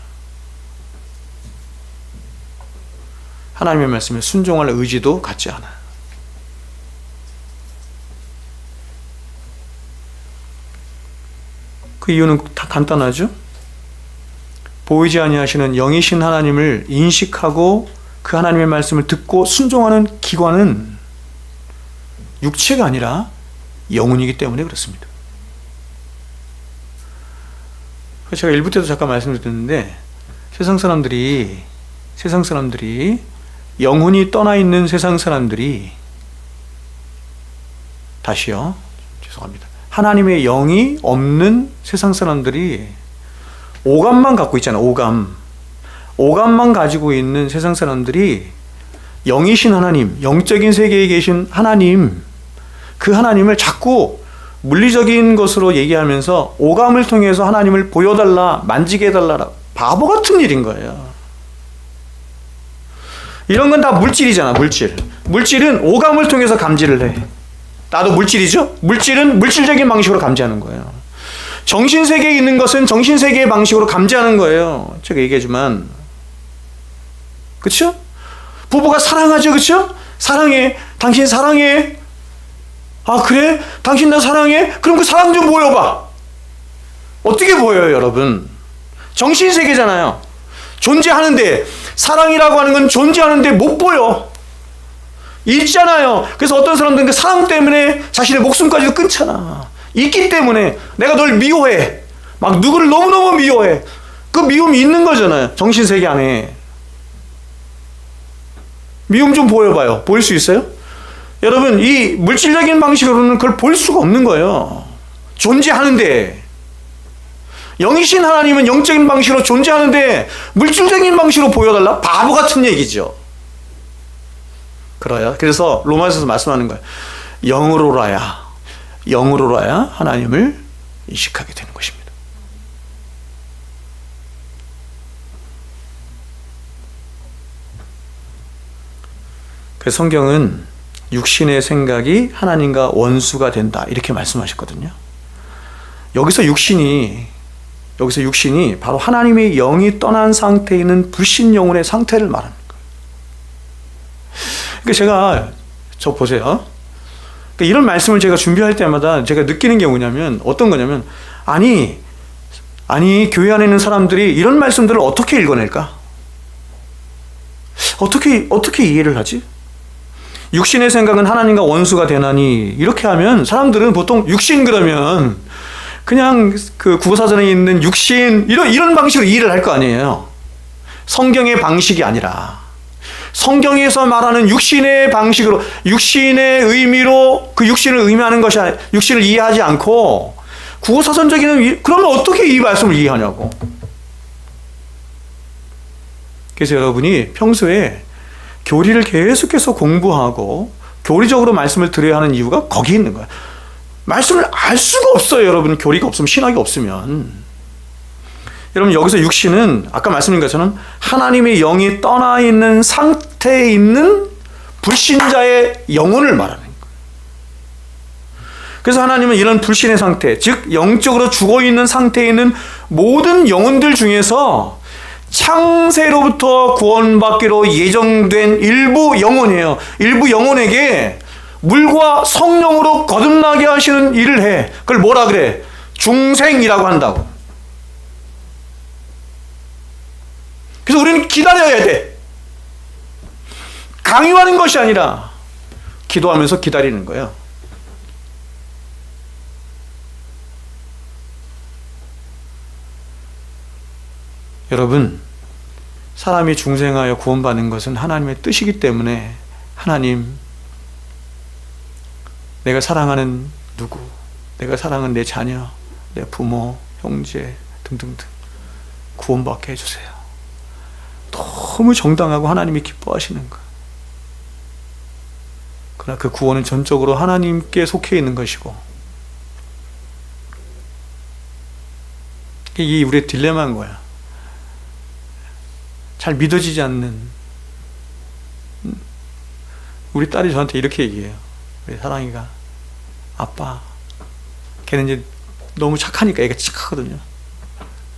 하나님의 말씀에 순종할 의지도 갖지 않아. 그 이유는 다 간단하죠. 보이지 아니하시는 영이신 하나님을 인식하고 그 하나님의 말씀을 듣고 순종하는 기관은 육체가 아니라 영혼이기 때문에 그렇습니다. 제가 1부 때도 잠깐 말씀드렸는데, 세상 사람들이 영혼이 떠나 있는 세상 사람들이, 다시요, 죄송합니다. 하나님의 영이 없는 세상 사람들이 오감만 갖고 있잖아요. 오감만 가지고 있는 세상 사람들이 영이신 하나님, 영적인 세계에 계신 하나님, 그 하나님을 자꾸 물리적인 것으로 얘기하면서 오감을 통해서 하나님을 보여달라, 만지게 해달라, 바보 같은 일인 거예요. 이런 건 다 물질이잖아. 물질은 오감을 통해서 감지를 해. 나도 물질이죠? 물질은 물질적인 방식으로 감지하는 거예요. 정신세계에 있는 것은 정신세계의 방식으로 감지하는 거예요. 제가 얘기하지만, 그쵸? 부부가 사랑하죠, 그쵸? 사랑해. 당신 사랑해. 아, 그래? 당신 나 사랑해? 그럼 그 사랑 좀 보여봐. 어떻게 보여요, 여러분? 정신세계잖아요. 존재하는데, 사랑이라고 하는 건 존재하는데 못 보여. 있잖아요. 그래서 어떤 사람들은 그 사랑 때문에 자신의 목숨까지도 끊잖아. 있기 때문에 내가 널 미워해. 막 누구를 너무너무 미워해. 그 미움이 있는 거잖아요. 정신세계 안에. 미움 좀 보여봐요. 보일 수 있어요? 여러분, 이 물질적인 방식으로는 그걸 볼 수가 없는 거예요. 존재하는데. 영이신 하나님은 영적인 방식으로 존재하는데 물질적인 방식으로 보여달라? 바보 같은 얘기죠. 그래서 로마서에서 말씀하는 거예요. 영으로라야 하나님을 인식하게 되는 것입니다. 그래서 성경은 육신의 생각이 하나님과 원수가 된다, 이렇게 말씀하셨거든요. 여기서 육신이 바로 하나님의 영이 떠난 상태에 있는 불신 영혼의 상태를 말합니다. 그러니까 보세요. 그러니까 이런 말씀을 제가 준비할 때마다 제가 느끼는 게 뭐냐면, 어떤 거냐면, 아니, 교회 안에 있는 사람들이 이런 말씀들을 어떻게 읽어낼까? 어떻게 이해를 하지? 육신의 생각은 하나님과 원수가 되나니, 이렇게 하면 사람들은 보통 육신 그러면 그냥 그 국어사전에 있는 육신, 이런 방식으로 이해를 할 거 아니에요. 성경의 방식이 아니라, 성경에서 말하는 육신의 방식으로, 육신의 의미로 그 육신을 의미하는 것이 아니라, 육신을 이해하지 않고 국어사전적인, 그러면 어떻게 이 말씀을 이해하냐고. 그래서 여러분이 평소에 교리를 계속해서 공부하고 교리적으로 말씀을 들어야 하는 이유가 거기 있는 거예요. 말씀을 알 수가 없어요, 여러분. 교리가 없으면, 신학이 없으면. 여러분, 여기서 육신은 아까 말씀드린 것처럼 하나님의 영이 떠나 있는 상태에 있는 불신자의 영혼을 말하는 거예요. 그래서 하나님은 이런 불신의 상태, 즉 영적으로 죽어있는 상태에 있는 모든 영혼들 중에서 창세로부터 구원받기로 예정된 일부 영혼이에요. 일부 영혼에게 물과 성령으로 거듭나게 하시는 일을 해. 그걸 뭐라 그래? 중생이라고 한다고. 그래서 우리는 기다려야 돼. 강요하는 것이 아니라 기도하면서 기다리는 거예요. 여러분, 사람이 중생하여 구원받는 것은 하나님의 뜻이기 때문에 하나님, 내가 사랑하는 누구, 내가 사랑하는 내 자녀, 내 부모, 형제 등등등 구원받게 해주세요. 너무 정당하고 하나님이 기뻐하시는 것. 그러나 그 구원은 전적으로 하나님께 속해 있는 것이고, 이게 우리의 딜레마인 거야. 잘 믿어지지 않는. 우리 딸이 저한테 이렇게 얘기해요. 우리 사랑이가, 아빠, 걔는 이제 너무 착하니까, 애가 착하거든요.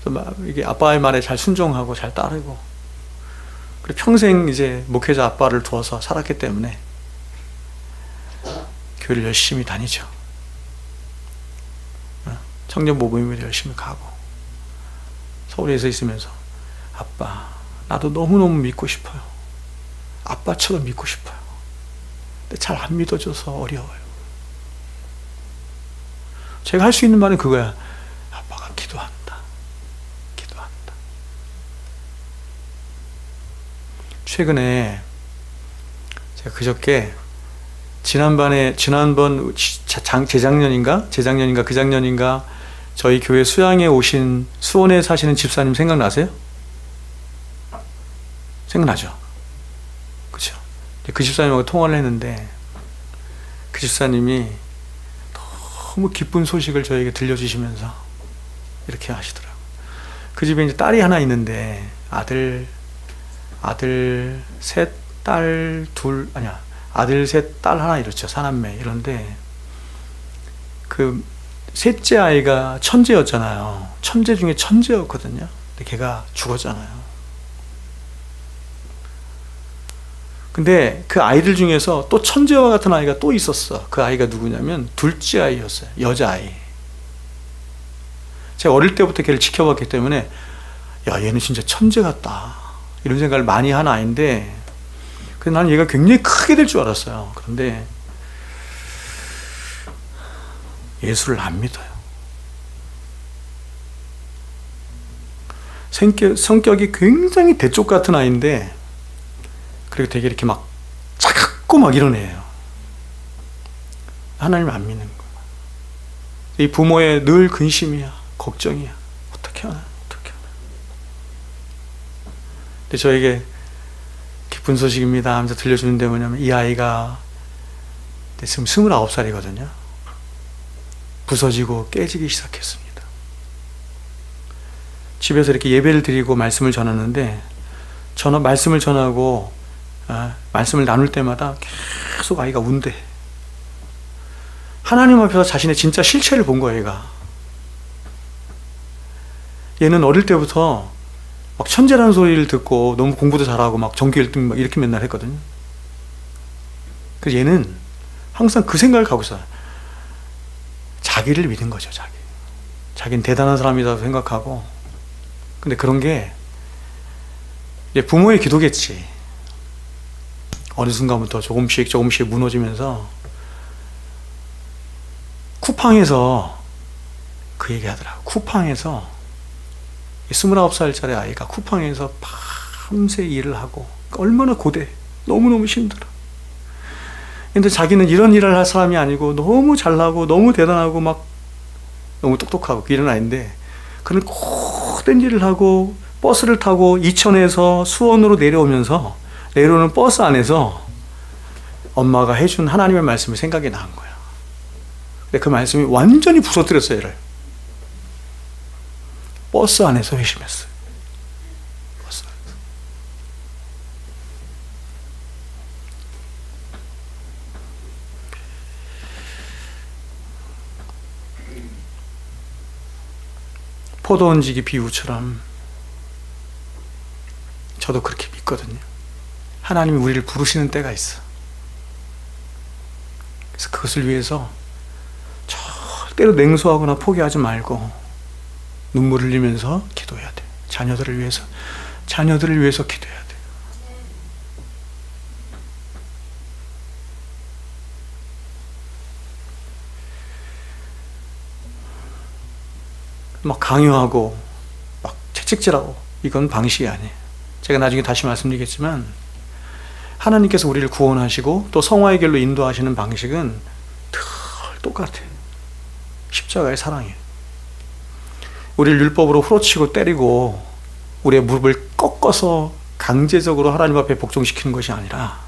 그래서 막 이게 아빠의 말에 잘 순종하고 잘 따르고, 그리고 평생 이제 목회자 아빠를 두어서 살았기 때문에 교회를 열심히 다니죠. 청년 모임에도 열심히 가고, 서울에서 있으면서 아빠, 나도 너무너무 믿고 싶어요. 아빠처럼 믿고 싶어요. 근데 잘 안 믿어줘서 어려워요. 제가 할 수 있는 말은 그거야. 아빠가 기도한다. 기도한다. 최근에 제가 그저께 지난번 재작년인가 저희 교회 수양에 오신 수원에 사시는 집사님 생각나세요? 생각나죠? 그렇죠? 그 집사님하고 통화를 했는데 그 집사님이 너무 기쁜 소식을 저에게 들려주시면서 이렇게 하시더라고요. 그 집에 이제 딸이 하나 있는데 아들 셋, 딸 둘, 아니야. 아들 셋, 딸 하나 이렇죠. 사남매 이런데 그 셋째 아이가 천재였잖아요. 천재 중에 천재였거든요. 근데 걔가 죽었잖아요. 근데 그 아이들 중에서 또 천재와 같은 아이가 또 있었어. 그 아이가 누구냐면 둘째 아이였어요. 여자아이. 제가 어릴 때부터 걔를 지켜봤기 때문에 야, 얘는 진짜 천재 같다 이런 생각을 많이 한 아이인데, 그래서 나는 얘가 굉장히 크게 될 줄 알았어요. 그런데 예수를 안 믿어요. 성격이 굉장히 대쪽 같은 아이인데, 그리고 되게 이렇게 막 차갑고 막 이런 애예요. 하나님을 안 믿는 거야. 이 부모의 늘 근심이야, 걱정이야. 어떻게 하나. 근데 저에게 기쁜 소식입니다 하면서 들려주는 데 뭐냐면, 이 아이가 지금 29살이거든요. 부서지고 깨지기 시작했습니다. 집에서 이렇게 예배를 드리고 말씀을 전하는데, 말씀을 전하고 말씀을 나눌 때마다 계속 아이가 운대. 하나님 앞에서 자신의 진짜 실체를 본 거예요, 얘가. 얘는 어릴 때부터 막 천재라는 소리를 듣고 너무 공부도 잘하고 막 전교 1등 막 이렇게 맨날 했거든요. 그래서 얘는 항상 그 생각을 갖고 있어요. 자기를 믿은 거죠, 자기는 대단한 사람이라고 생각하고. 근데 그런 게 부모의 기도겠지. 어느 순간부터 조금씩 무너지면서 쿠팡에서 그 얘기 하더라고. 쿠팡에서 29살짜리 아이가 쿠팡에서 밤새 일을 하고 얼마나 고대, 너무너무 힘들어. 근데 자기는 이런 일을 할 사람이 아니고 너무 잘나고 너무 대단하고 막 너무 똑똑하고 이런 아이인데, 그런 고된 일을 하고 버스를 타고 이천에서 수원으로 내려오는 버스 안에서 엄마가 해준 하나님의 말씀이 생각이 난 거야. 근데 그 말씀이 완전히 부서뜨렸어요, 얘를. 버스 안에서 회심했어요. 버스 안에서. 포도 얹기 비유처럼 저도 그렇게 믿거든요. 하나님이 우리를 부르시는 때가 있어. 그래서 그것을 위해서 절대로 냉소하거나 포기하지 말고 눈물을 흘리면서 기도해야 돼. 자녀들을 위해서 기도해야 돼. 막 강요하고 막 채찍질하고 이건 방식이 아니에요. 제가 나중에 다시 말씀드리겠지만 하나님께서 우리를 구원하시고 또 성화의 길로 인도하시는 방식은 늘 똑같아요. 십자가의 사랑이에요. 우리를 율법으로 후려치고 때리고 우리의 무릎을 꺾어서 강제적으로 하나님 앞에 복종시키는 것이 아니라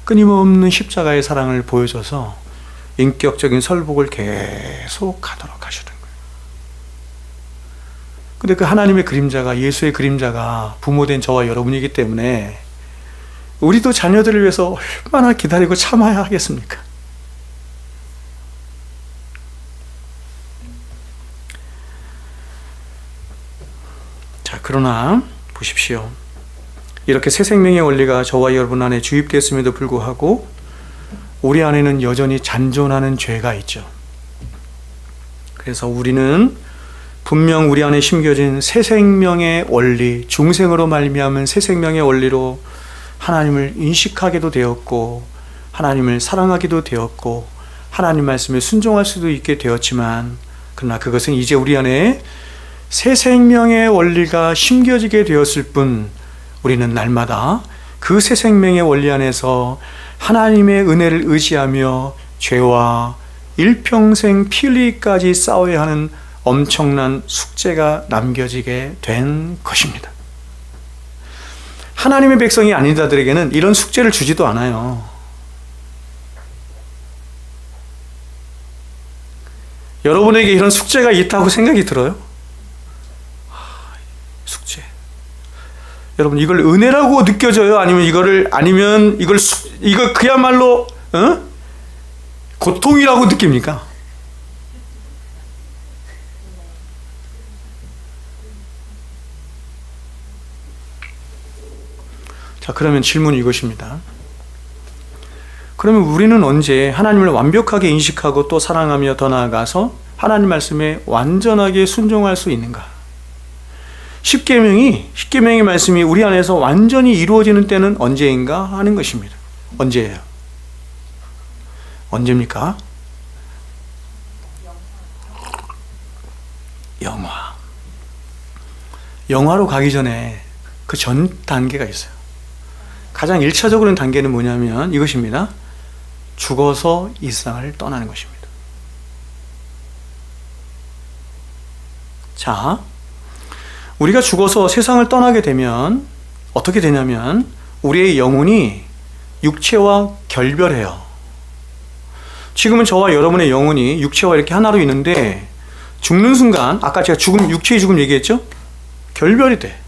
끊임없는 십자가의 사랑을 보여줘서 인격적인 설복을 계속 가도록 하시는 거예요. 근데 그 하나님의 그림자가, 예수의 그림자가 부모된 저와 여러분이기 때문에 우리도 자녀들을 위해서 얼마나 기다리고 참아야 하겠습니까? 자, 그러나 보십시오. 이렇게 새 생명의 원리가 저와 여러분 안에 주입됐음에도 불구하고 우리 안에는 여전히 잔존하는 죄가 있죠. 그래서 우리는 분명 우리 안에 심겨진 새 생명의 원리, 중생으로 말미암은 새 생명의 원리로 하나님을 인식하게도 되었고 하나님을 사랑하기도 되었고 하나님 말씀에 순종할 수도 있게 되었지만, 그러나 그것은 이제 우리 안에 새 생명의 원리가 심겨지게 되었을 뿐 우리는 날마다 그 새 생명의 원리 안에서 하나님의 은혜를 의지하며 죄와 일평생 피 흘리기까지 싸워야 하는 엄청난 숙제가 남겨지게 된 것입니다. 하나님의 백성이 아닌 자들에게는 이런 숙제를 주지도 않아요. 여러분에게 이런 숙제가 있다고 생각이 들어요? 숙제. 여러분, 이걸 은혜라고 느껴져요? 아니면 이거 그야말로 고통이라고 느낍니까? 자, 그러면 질문은 이것입니다. 그러면 우리는 언제 하나님을 완벽하게 인식하고 또 사랑하며 더 나아가서 하나님 말씀에 완전하게 순종할 수 있는가? 십계명의 말씀이 우리 안에서 완전히 이루어지는 때는 언제인가 하는 것입니다. 언제예요? 언제입니까? 영화로 가기 전에 그 전 단계가 있어요. 가장 1차적으로는 단계는 뭐냐면 이것입니다. 죽어서 이 세상을 떠나는 것입니다. 자, 우리가 죽어서 세상을 떠나게 되면 어떻게 되냐면 우리의 영혼이 육체와 결별해요. 지금은 저와 여러분의 영혼이 육체와 이렇게 하나로 있는데 죽는 순간, 아까 제가 육체의 죽음 얘기했죠? 결별이 돼.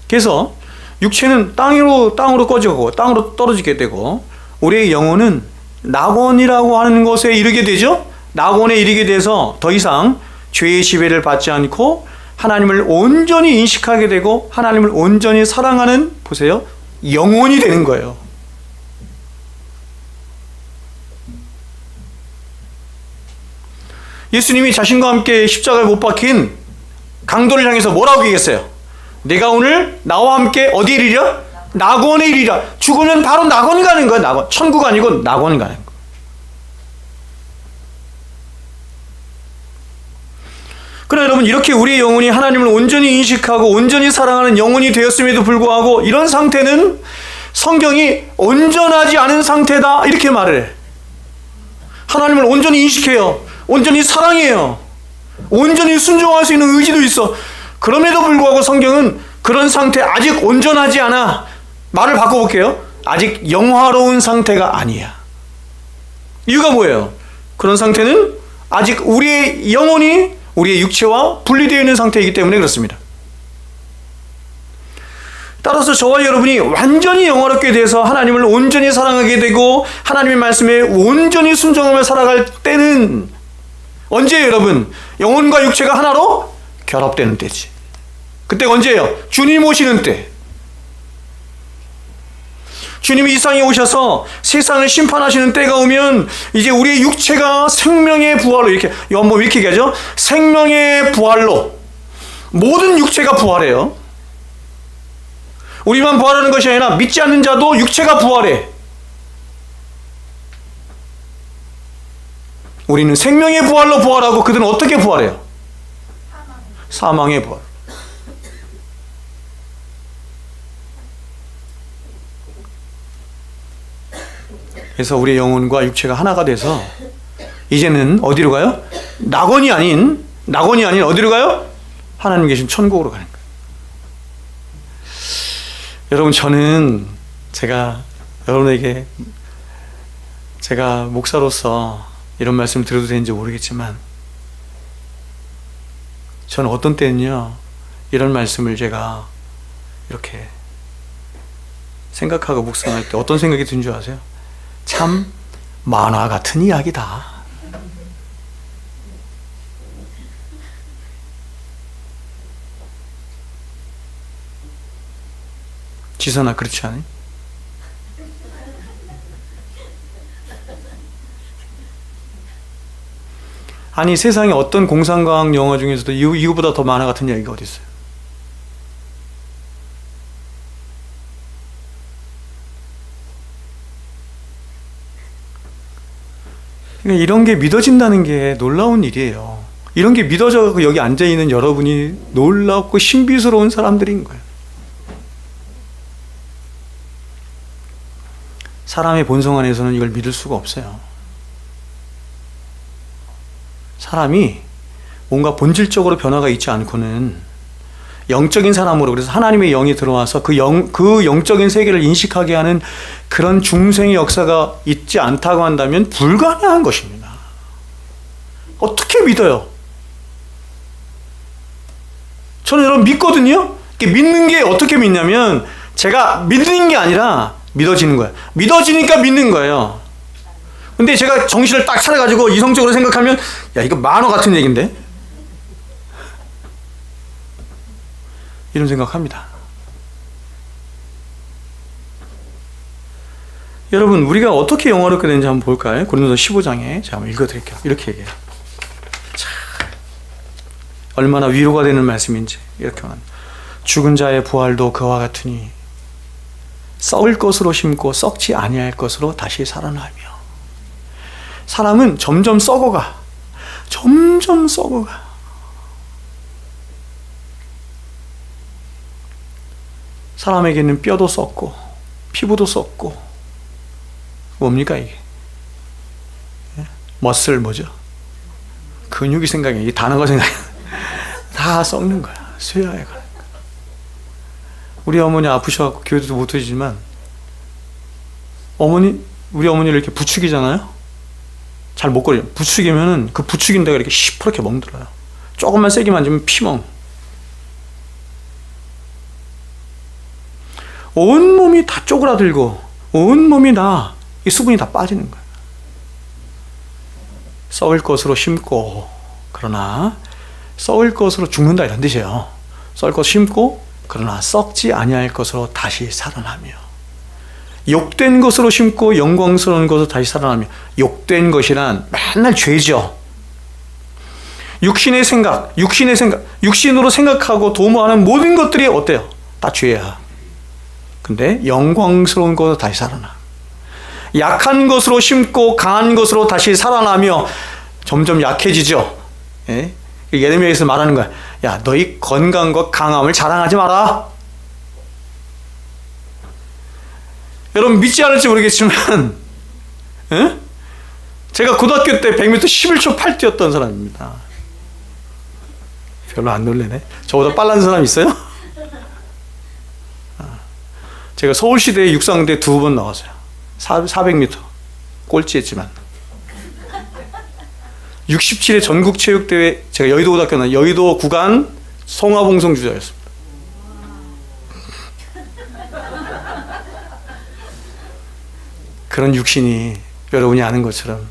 그래서 육체는 땅으로 꺼지고 땅으로 떨어지게 되고 우리의 영혼은 낙원이라고 하는 곳에 이르게 되죠. 낙원에 이르게 돼서 더 이상 죄의 지배를 받지 않고 하나님을 온전히 인식하게 되고 하나님을 온전히 사랑하는, 보세요, 영혼이 되는 거예요. 예수님이 자신과 함께 십자가에 못 박힌 강도를 향해서 뭐라고 얘기했어요? 내가 오늘 나와 함께 어디에 이르리라? 낙원에 이르리라. 죽으면 바로 낙원 가는 거야. 낙원. 천국 아니고 낙원 가는 거. 그러나 여러분, 이렇게 우리의 영혼이 하나님을 온전히 인식하고 온전히 사랑하는 영혼이 되었음에도 불구하고 이런 상태는 성경이 온전하지 않은 상태다 이렇게 말을 해. 하나님을 온전히 인식해요. 온전히 사랑해요. 온전히 순종할 수 있는 의지도 있어. 그럼에도 불구하고 성경은 그런 상태, 아직 온전하지 않아. 말을 바꿔볼게요. 아직 영화로운 상태가 아니야. 이유가 뭐예요? 그런 상태는 아직 우리의 영혼이 우리의 육체와 분리되어 있는 상태이기 때문에 그렇습니다. 따라서 저와 여러분이 완전히 영화롭게 돼서 하나님을 온전히 사랑하게 되고 하나님의 말씀에 온전히 순종하며 살아갈 때는 언제예요, 여러분? 영혼과 육체가 하나로 결합되는 때지. 그때가 언제예요? 주님 오시는 때. 주님이 이 세상에 오셔서 세상을 심판하시는 때가 오면 이제 우리의 육체가 생명의 부활로, 이렇게 뭐 이렇게 얘기하죠? 생명의 부활로 모든 육체가 부활해요. 우리만 부활하는 것이 아니라 믿지 않는 자도 육체가 부활해. 우리는 생명의 부활로 부활하고 그들은 어떻게 부활해요? 사망의 부활. 그래서 우리의 영혼과 육체가 하나가 돼서 이제는 어디로 가요? 낙원이 아닌 어디로 가요? 하나님 계신 천국으로 가는 거예요. 여러분, 저는 여러분에게 제가 목사로서 이런 말씀을 드려도 되는지 모르겠지만, 저는 어떤 때는요, 이런 말씀을 제가 이렇게 생각하고 묵상할 때 어떤 생각이 드는 줄 아세요? 참 만화 같은 이야기다. 지선아, 그렇지 않아요? 아니, 세상에 어떤 공상과학 영화 중에서도 이거보다 더 만화 같은 이야기가 어디 있어요? 그러니까 이런 게 믿어진다는 게 놀라운 일이에요. 이런 게 믿어져 여기 앉아있는 여러분이 놀랍고 신비스러운 사람들인 거예요. 사람의 본성 안에서는 이걸 믿을 수가 없어요. 사람이 뭔가 본질적으로 변화가 있지 않고는 영적인 사람으로, 그래서 하나님의 영이 들어와서 그 영적인 세계를 인식하게 하는 그런 중생의 역사가 있지 않다고 한다면 불가능한 것입니다. 어떻게 믿어요? 저는 여러분 믿거든요. 믿는 게 어떻게 믿냐면, 제가 믿는 게 아니라 믿어지는 거예요. 믿어지니까 믿는 거예요. 근데 제가 정신을 딱 차려가지고 이성적으로 생각하면, 야, 이거 만화 같은 얘기인데? 이런 생각합니다. 여러분, 우리가 어떻게 영화롭게 되는지 한번 볼까요? 고린도서 15장에 제가 한번 읽어드릴게요. 이렇게 얘기해요. 참, 얼마나 위로가 되는 말씀인지. 이렇게만. 죽은 자의 부활도 그와 같으니 썩을 것으로 심고 썩지 아니할 것으로 다시 살아나며. 사람은 점점 썩어가. 사람에게는 뼈도 썩고 피부도 썩고, 뭡니까 이게? 머슬 뭐죠? 근육이 생각해. 이 단어가 생각해. 다 썩는 거야. 쇠하에 가는 거야. 우리 어머니 아프셔갖고 교회도 못 오시지만, 우리 어머니를 이렇게 부축이잖아요. 잘 못 걸어요. 부축이면은 그 부축인 데가 이렇게 시퍼렇게 멍들어요. 조금만 세게 만지면 피멍. 온몸이 다 쪼그라들고 온몸이 다 이 수분이 다 빠지는 거예요. 썩을 것으로 심고, 그러나 썩을 것으로 죽는다, 이런 뜻이에요. 썩을 것으로 심고 그러나 썩지 아니할 것으로 다시 살아나며. 욕된 것으로 심고 영광스러운 것으로 다시 살아나며. 욕된 것이란 맨날 죄죠. 육신의 생각, 육신으로 생각하고 도모하는 모든 것들이 어때요? 다 죄야. 근데 영광스러운 것으로 다시 살아나. 약한 것으로 심고 강한 것으로 다시 살아나며. 점점 약해지죠. 예? 예레미야에서 말하는 거야. 야, 너희 건강과 강함을 자랑하지 마라. 여러분 믿지 않을지 모르겠지만, 예? 제가 고등학교 때 100m 11초 8 뛰었던 사람입니다. 별로 안 놀래네. 저보다 빨라는 사람 있어요? 제가 서울시대 육상대 2번 나왔어요. 400m 꼴찌했지만. 67회 전국체육대회, 제가 여의도 여의도 구간 송화봉송 주자였습니다. 그런 육신이 여러분이 아는 것처럼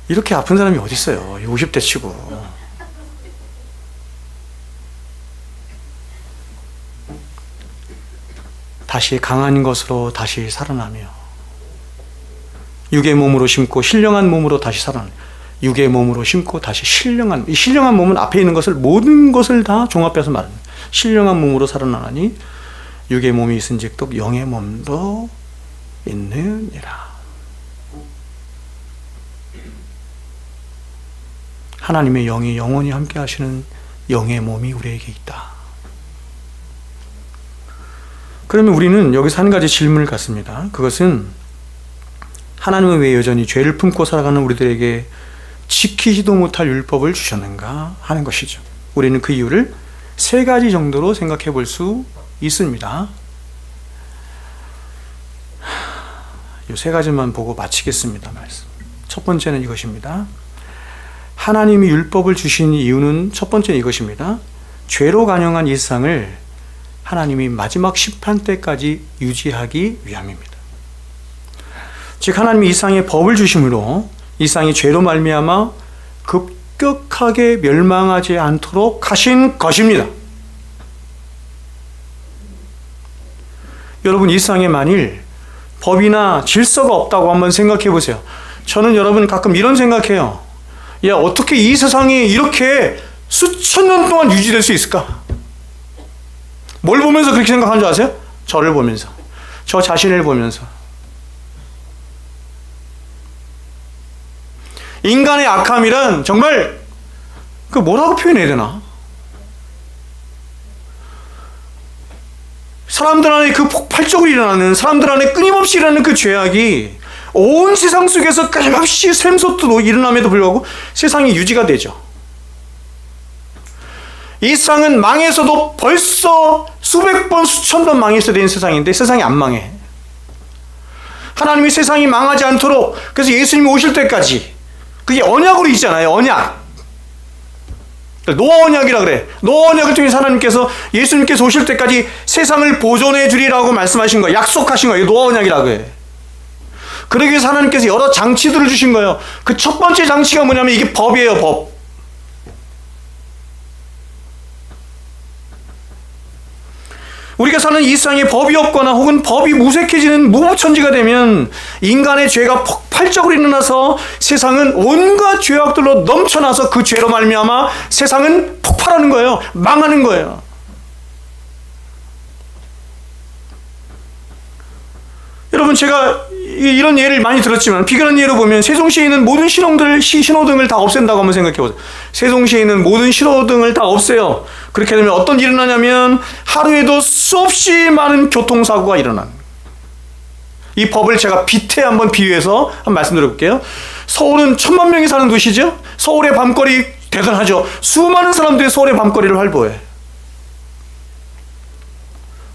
이렇게 아픈 사람이 어디 있어요? 50대 치고. 다시 강한 것으로 다시 살아나며. 육의 몸으로 심고 신령한 몸으로 다시 살아나며. 육의 몸으로 심고 다시 신령한, 이 신령한 몸은 앞에 있는 것을, 모든 것을 다 종합해서 말합니다. 신령한 몸으로 살아나니 육의 몸이 있은즉 또 영의 몸도 있느니라. 하나님의 영이 영원히 함께 하시는 영의 몸이 우리에게 있다. 그러면 우리는 여기서 한 가지 질문을 갖습니다. 그것은 하나님은 왜 여전히 죄를 품고 살아가는 우리들에게 지키지도 못할 율법을 주셨는가 하는 것이죠. 우리는 그 이유를 세 가지 정도로 생각해 볼 수 있습니다. 이 세 가지만 보고 마치겠습니다. 말씀. 첫 번째는 이것입니다. 하나님이 율법을 주신 이유는 첫 번째는 이것입니다. 죄로 간영한 이 세상을 하나님이 마지막 심판 때까지 유지하기 위함입니다. 즉 하나님이 이 세상에 법을 주심으로 이 세상이 죄로 말미암아 급격하게 멸망하지 않도록 하신 것입니다. 여러분, 이 세상에 만일 법이나 질서가 없다고 한번 생각해 보세요. 저는 여러분 가끔 이런 생각해요. 야, 어떻게 이 세상이 이렇게 수천 년 동안 유지될 수 있을까? 뭘 보면서 그렇게 생각하는 줄 아세요? 저를 보면서, 저 자신을 보면서. 인간의 악함이란 정말 그 뭐라고 표현해야 되나? 사람들 안에 그 폭발적으로 일어나는, 사람들 안에 끊임없이 일어나는 그 죄악이 온 세상 속에서 끊임없이 샘솟도록 일어남에도 불구하고 세상이 유지가 되죠. 이 세상은 망해서도 벌써 수백 번, 수천 번 망해서 된 세상인데 세상이 안 망해. 하나님이 세상이 망하지 않도록, 그래서 예수님이 오실 때까지, 그게 언약으로 있잖아요. 언약. 노아 언약이라 그래. 노아 언약을 통해서 하나님께서, 예수님께서 오실 때까지 세상을 보존해 주리라고 말씀하신 거예요. 약속하신 거예요. 노아 언약이라고 해. 그러기 위해서 하나님께서 여러 장치들을 주신 거예요. 그 첫 번째 장치가 뭐냐면 이게 법이에요. 법. 우리가 사는 이 세상에 법이 없거나 혹은 법이 무색해지는 무법천지가 되면 인간의 죄가 폭발적으로 일어나서 세상은 온갖 죄악들로 넘쳐나서 그 죄로 말미암아 세상은 폭발하는 거예요. 망하는 거예요. 여러분, 제가 이런 예를 많이 들었지만 비근한 예로 보면 세종시에 있는 모든 신호등을 다 없앤다고 한번 생각해 보세요. 세종시에 있는 모든 신호등을 다 없애요. 그렇게 되면 어떤 일이 일어나냐면 하루에도 수없이 많은 교통사고가 일어나는, 이 법을 제가 빛에 한번 비유해서 한번 말씀드려볼게요. 서울은 1000만 명이 사는 도시죠. 서울의 밤거리 대단하죠. 수많은 사람들이 서울의 밤거리를 활보해.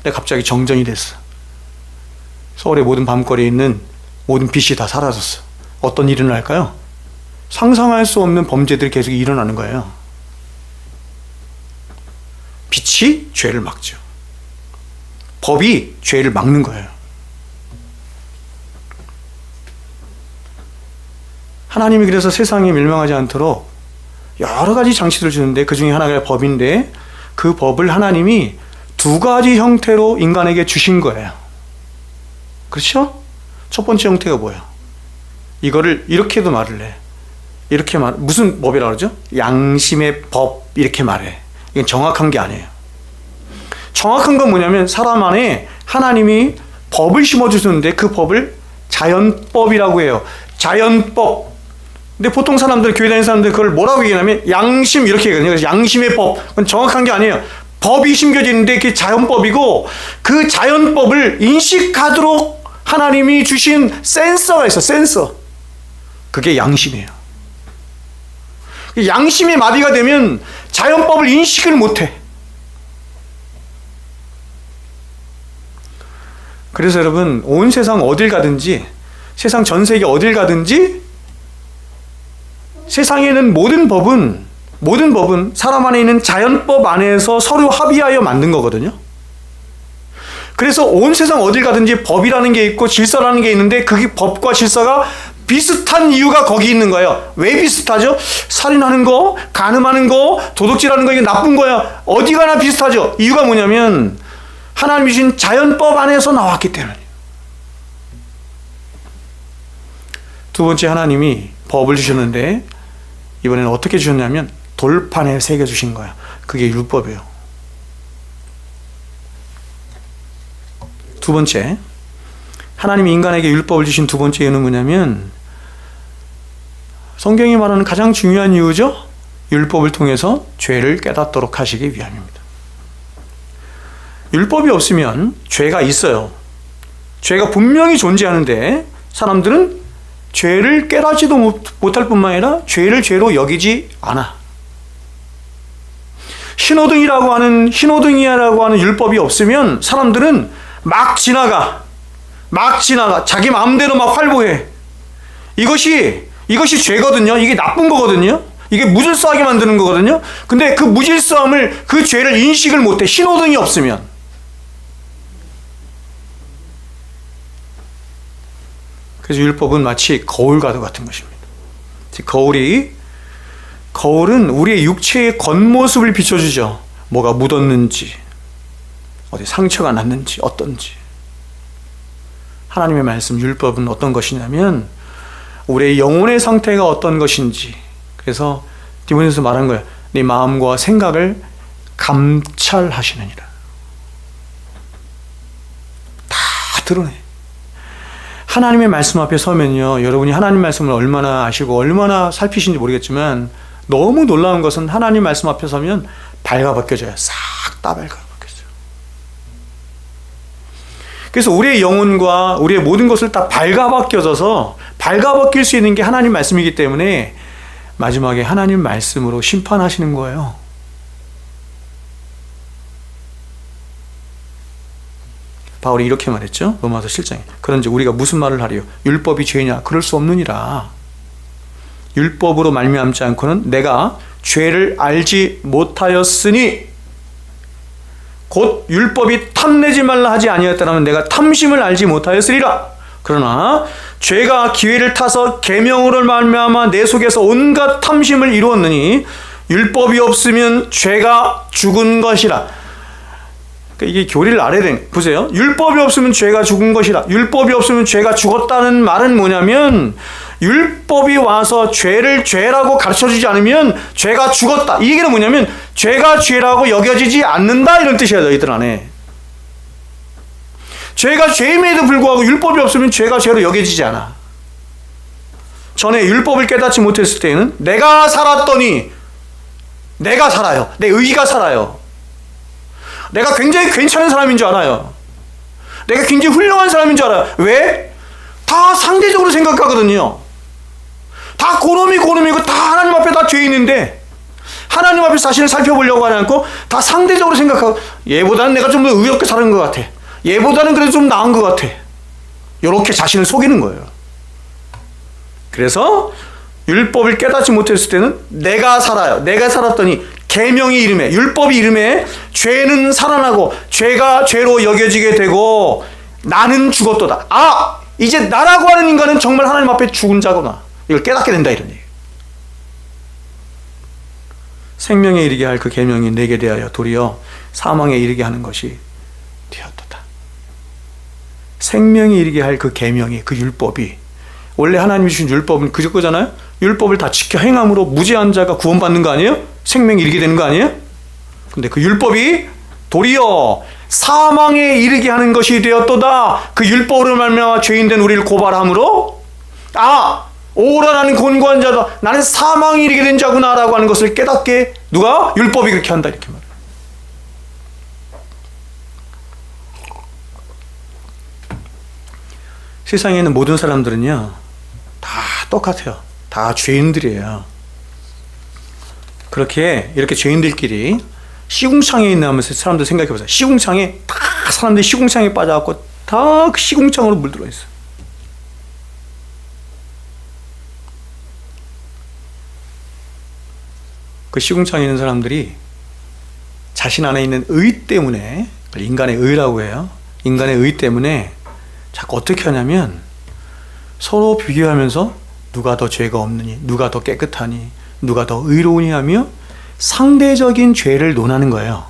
근데 갑자기 정전이 됐어. 서울의 모든 밤거리에 있는 모든 빛이 다 사라졌어. 어떤 일이 일어날까요? 상상할 수 없는 범죄들이 계속 일어나는 거예요. 빛이 죄를 막죠. 법이 죄를 막는 거예요. 하나님이 그래서 세상에 멸망하지 않도록 여러 가지 장치들을 주는데 그 중에 하나가 법인데, 그 법을 하나님이 두 가지 형태로 인간에게 주신 거예요. 그렇죠? 첫 번째 형태가 뭐예요? 이거를 이렇게도 말을 해. 이렇게 무슨 법이라고 그러죠? 양심의 법, 이렇게 말해. 이건 정확한 게 아니에요. 정확한 건 뭐냐면 사람 안에 하나님이 법을 심어주셨는데 그 법을 자연법이라고 해요. 자연법. 근데 보통 사람들, 교회 다니는 사람들 그걸 뭐라고 얘기하냐면 양심, 이렇게 얘기하거든요. 그래서 양심의 법. 그건 정확한 게 아니에요. 법이 심겨지는데 그게 자연법이고, 그 자연법을 인식하도록 하나님이 주신 센서가 있어. 센서. 그게 양심이에요. 양심이 마비가 되면 자연법을 인식을 못해. 그래서 여러분, 온 세상 어딜 가든지, 세상 전 세계 어딜 가든지 세상에는 모든 법은 사람 안에 있는 자연법 안에서 서로 합의하여 만든 거거든요. 그래서 온 세상 어딜 가든지 법이라는 게 있고 질서라는 게 있는데, 그게 법과 질서가 비슷한 이유가 거기 있는 거예요. 왜 비슷하죠? 살인하는 거, 간음하는 거, 도둑질하는 거, 이게 나쁜 거야. 어디 가나 비슷하죠. 이유가 뭐냐면 하나님이 주신 자연법 안에서 나왔기 때문이에요. 두 번째, 하나님이 법을 주셨는데 이번에는 어떻게 주셨냐면 돌판에 새겨주신 거야. 그게 율법이에요. 두 번째, 하나님이 인간에게 율법을 주신 두 번째 이유는 뭐냐면, 성경이 말하는 가장 중요한 이유죠. 율법을 통해서 죄를 깨닫도록 하시기 위함입니다. 율법이 없으면 죄가 있어요. 죄가 분명히 존재하는데 사람들은 죄를 깨닫지도 못할 뿐만 아니라 죄를 죄로 여기지 않아. 신호등이라고 하는 율법이 없으면 사람들은 막 지나가 자기 마음대로 막 활보해. 이것이 죄거든요. 이게 나쁜 거거든요. 이게 무질서하게 만드는 거거든요. 근데 그 무질서함을, 그 죄를 인식을 못해. 신호등이 없으면. 그래서 율법은 마치 거울과도 같은 것입니다. 거울은 우리의 육체의 겉모습을 비춰주죠. 뭐가 묻었는지, 어디 상처가 났는지, 어떤지. 하나님의 말씀, 율법은 어떤 것이냐면 우리의 영혼의 상태가 어떤 것인지. 그래서 디모데전서 말한 거예요. 네 마음과 생각을 감찰하시느니라. 다 드러내. 하나님의 말씀 앞에 서면요, 여러분이 하나님 말씀을 얼마나 아시고 얼마나 살피신지 모르겠지만 너무 놀라운 것은 하나님 말씀 앞에 서면 발가벗겨져요. 싹 다 발가벗겨져요. 그래서 우리의 영혼과 우리의 모든 것을 다 발가벗겨져서 발가벗길 수 있는 게 하나님 말씀이기 때문에 마지막에 하나님 말씀으로 심판하시는 거예요. 바울이 이렇게 말했죠. 로마서 7장에. 그런지 우리가 무슨 말을 하리요? 율법이 죄냐? 그럴 수 없느니라. 율법으로 말미암지 않고는 내가 죄를 알지 못하였으니, 곧 율법이 탐내지 말라 하지 아니하였다면 내가 탐심을 알지 못하였으리라. 그러나 죄가 기회를 타서 계명으로 말미암아 내 속에서 온갖 탐심을 이루었느니 율법이 없으면 죄가 죽은 것이라. 이게 교리를 알아야 되는, 보세요. 율법이 없으면 죄가 죽은 것이라. 율법이 없으면 죄가 죽었다는 말은 뭐냐면, 율법이 와서 죄를 죄라고 가르쳐주지 않으면 죄가 죽었다. 이 얘기는 뭐냐면 죄가 죄라고 여겨지지 않는다, 이런 뜻이야. 너희들 안에 죄가 죄임에도 불구하고 율법이 없으면 죄가 죄로 여겨지지 않아. 전에 율법을 깨닫지 못했을 때는 내가 살았더니 내가 살아요. 내 의지가 살아요. 내가 굉장히 괜찮은 사람인 줄 알아요. 내가 굉장히 훌륭한 사람인 줄 알아요. 왜? 다 상대적으로 생각하거든요. 다 고놈이고 다 하나님 앞에 다 죄 있는데 하나님 앞에 자신을 살펴보려고 하지 않고 다 상대적으로 생각하고, 얘보다는 내가 좀 더 의롭게 사는 것 같아. 얘보다는 그래도 좀 나은 것 같아. 이렇게 자신을 속이는 거예요. 그래서 율법을 깨닫지 못했을 때는 내가 살아요. 내가 살았더니 계명이 이름에, 율법이 이름에 죄는 살아나고 죄가 죄로 여겨지게 되고 나는 죽었도다. 아, 이제 나라고 하는 인간은 정말 하나님 앞에 죽은 자구나. 이걸 깨닫게 된다, 이런 얘기. 생명에 이르게 할 그 계명이 내게 대하여 도리어 사망에 이르게 하는 것이 되었도다. 생명에 이르게 할 그 계명이, 그 율법이, 원래 하나님이 주신 율법은 그저 거잖아요. 율법을 다 지켜 행함으로 무죄한 자가 구원받는 거 아니에요? 생명이 이르게 되는 거 아니에요? 근데 그 율법이 도리어 사망에 이르게 하는 것이 되었도다. 그 율법으로 말미암아 죄인된 우리를 고발함으로, 아, 오라 나는 곤고한 자다. 나는 사망에 이르게 된 자구나 라고 하는 것을 깨닫게, 누가? 율법이 그렇게 한다, 이렇게 말해요. 세상에 있는 모든 사람들은요 다 똑같아요. 다 죄인들이에요. 이렇게 죄인들끼리 시궁창에 있는 하면서 사람들 생각해보세요. 시궁창에 다 사람들이 시궁창에 빠져갖고 다 그 시궁창으로 물들어 있어요. 그 시궁창에 있는 사람들이 자신 안에 있는 의 때문에, 인간의 의라고 해요. 인간의 의 때문에 자꾸 어떻게 하냐면 서로 비교하면서 누가 더 죄가 없느니, 누가 더 깨끗하니, 누가 더 의로우니 하며 상대적인 죄를 논하는 거예요.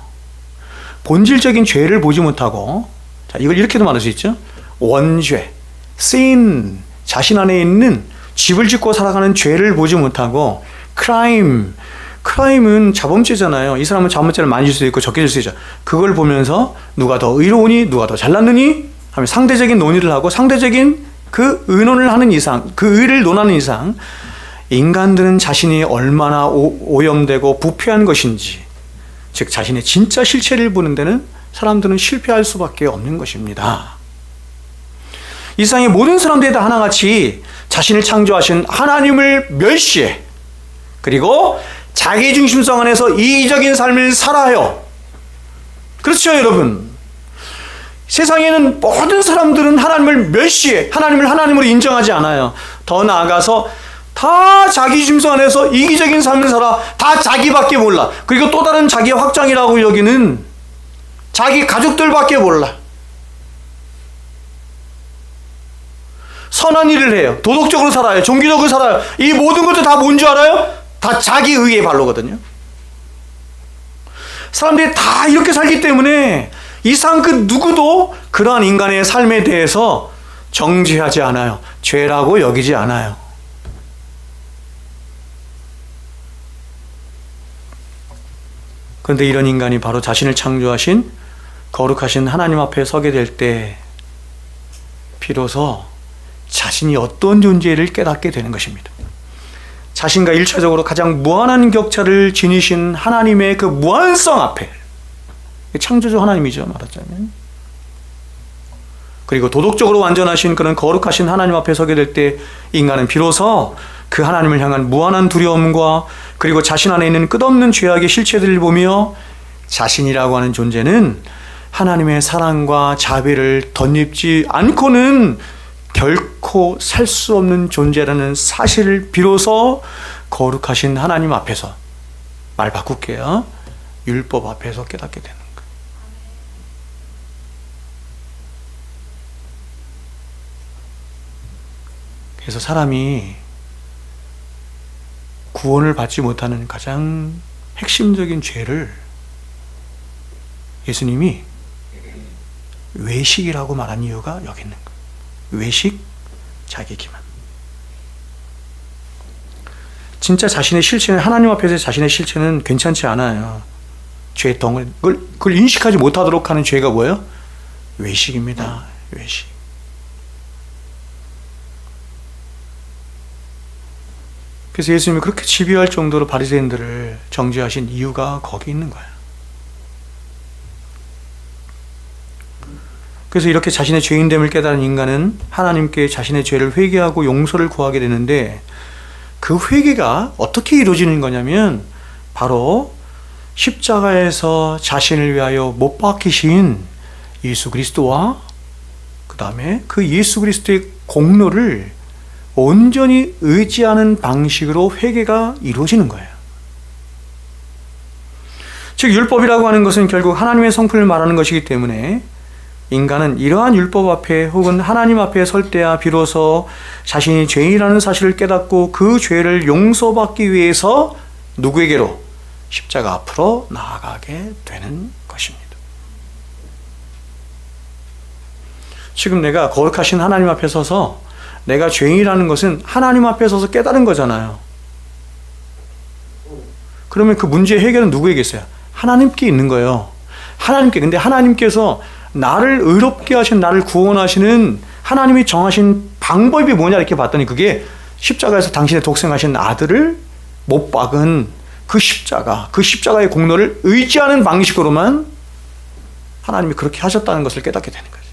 본질적인 죄를 보지 못하고, 자, 이걸 이렇게도 말할 수 있죠. 원죄, sin, 자신 안에 있는 집을 짓고 살아가는 죄를 보지 못하고, 크라임은 자범죄잖아요. 이 사람은 자범죄를 많이 질 수도 있고 적게 질 수도 있죠. 그걸 보면서 누가 더 의로우니, 누가 더 잘났느니 하면 상대적인 논의를 하고, 상대적인 그 의논을 하는 이상, 그 의를 논하는 이상, 인간들은 자신이 얼마나 오염되고 부패한 것인지, 즉 자신의 진짜 실체를 보는 데는 사람들은 실패할 수밖에 없는 것입니다. 이 세상의 모든 사람들이 다 하나같이 자신을 창조하신 하나님을 멸시해. 그리고 자기 중심성 안에서 이기적인 삶을 살아요. 그렇죠, 여러분? 세상에는 모든 사람들은 하나님을 멸시해. 하나님을 하나님으로 인정하지 않아요. 더 나아가서 다 자기 중심성 안에서 이기적인 삶을 살아. 다 자기밖에 몰라. 그리고 또 다른 자기의 확장이라고 여기는 자기 가족들밖에 몰라. 선한 일을 해요. 도덕적으로 살아요. 종교적으로 살아요. 이 모든 것도 다 뭔 줄 알아요? 다 자기 의의 발로거든요. 사람들이 다 이렇게 살기 때문에 이상 그 누구도 그러한 인간의 삶에 대해서 정죄하지 않아요. 죄라고 여기지 않아요. 그런데 이런 인간이 바로 자신을 창조하신 거룩하신 하나님 앞에 서게 될 때 비로소 자신이 어떤 존재를 깨닫게 되는 것입니다. 자신과 일차적으로 가장 무한한 격차를 지니신 하나님의 그 무한성 앞에, 창조주 하나님이죠, 말하자면. 그리고 도덕적으로 완전하신 그런 거룩하신 하나님 앞에 서게 될 때 인간은 비로소 그 하나님을 향한 무한한 두려움과 그리고 자신 안에 있는 끝없는 죄악의 실체들을 보며 자신이라고 하는 존재는 하나님의 사랑과 자비를 덧입지 않고는 결코 살 수 없는 존재라는 사실을 비로소 거룩하신 하나님 앞에서, 말 바꿀게요, 율법 앞에서 깨닫게 되는 거예요. 그래서 사람이 구원을 받지 못하는 가장 핵심적인 죄를 예수님이 외식이라고 말한 이유가 여기 있는 거예요. 외식, 자기 기만. 진짜 자신의 실체는, 하나님 앞에서 자신의 실체는 괜찮지 않아요. 죄 덩어리. 그걸 인식하지 못하도록 하는 죄가 뭐예요? 외식입니다. 외식. 그래서 예수님이 그렇게 집요할 정도로 바리새인들을 정죄하신 이유가 거기 있는 거예요. 그래서 이렇게 자신의 죄인됨을 깨달은 인간은 하나님께 자신의 죄를 회개하고 용서를 구하게 되는데, 그 회개가 어떻게 이루어지는 거냐면 바로 십자가에서 자신을 위하여 못 박히신 예수 그리스도와 그 다음에 그 예수 그리스도의 공로를 온전히 의지하는 방식으로 회개가 이루어지는 거예요. 즉 율법이라고 하는 것은 결국 하나님의 성품을 말하는 것이기 때문에 인간은 이러한 율법 앞에 혹은 하나님 앞에 설 때야 비로소 자신이 죄인이라는 사실을 깨닫고 그 죄를 용서받기 위해서 누구에게로? 십자가 앞으로 나아가게 되는 것입니다. 지금 내가 거룩하신 하나님 앞에 서서 내가 죄인이라는 것은 하나님 앞에 서서 깨달은 거잖아요. 그러면 그 문제의 해결은 누구에게 있어요? 하나님께 있는 거예요. 하나님께. 근데 하나님께서 나를 의롭게 하신, 나를 구원하시는 하나님이 정하신 방법이 뭐냐 이렇게 봤더니 그게 십자가에서 당신의 독생하신 아들을 못 박은 그 십자가, 그 십자가의 공로를 의지하는 방식으로만 하나님이 그렇게 하셨다는 것을 깨닫게 되는 거죠.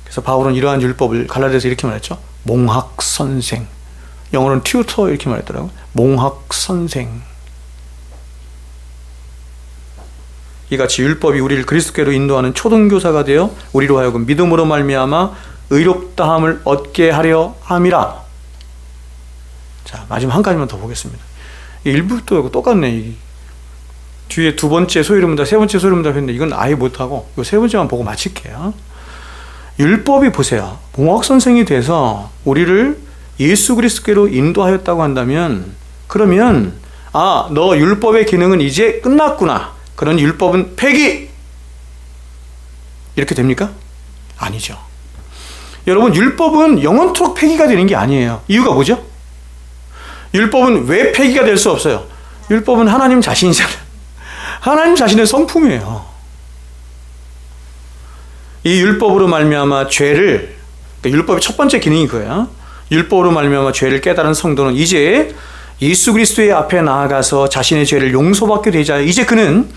그래서 바울은 이러한 율법을 갈라디아서 이렇게 말했죠. 몽학선생. 영어로는 튜터 이렇게 말했더라고요. 몽학선생. 이같이 율법이 우리를 그리스도께로 인도하는 초등교사가 되어 우리로 하여금 믿음으로 말미암아 의롭다함을 얻게 하려 함이라. 자, 마지막 한 가지만 더 보겠습니다. 1부도 똑같네. 뒤에 두 번째 소유름답, 세 번째 소유름답 했는데 이건 아예 못하고 이 세 번째만 보고 마칠게요. 율법이 보세요. 봉학선생이 돼서 우리를 예수 그리스도께로 인도하였다고 한다면, 그러면 너 율법의 기능은 이제 끝났구나. 그런 율법은 폐기! 이렇게 됩니까? 아니죠. 여러분, 율법은 영원토록 폐기가 되는 게 아니에요. 이유가 뭐죠? 율법은 왜 폐기가 될 수 없어요? 율법은 하나님 자신이잖아요. 하나님 자신의 성품이에요. 이 율법으로 말미암아 죄를, 그러니까 율법의 첫 번째 기능이 그거예요. 율법으로 말미암아 죄를 깨달은 성도는 이제 예수 그리스도의 앞에 나아가서 자신의 죄를 용서받게 되자 이제 그는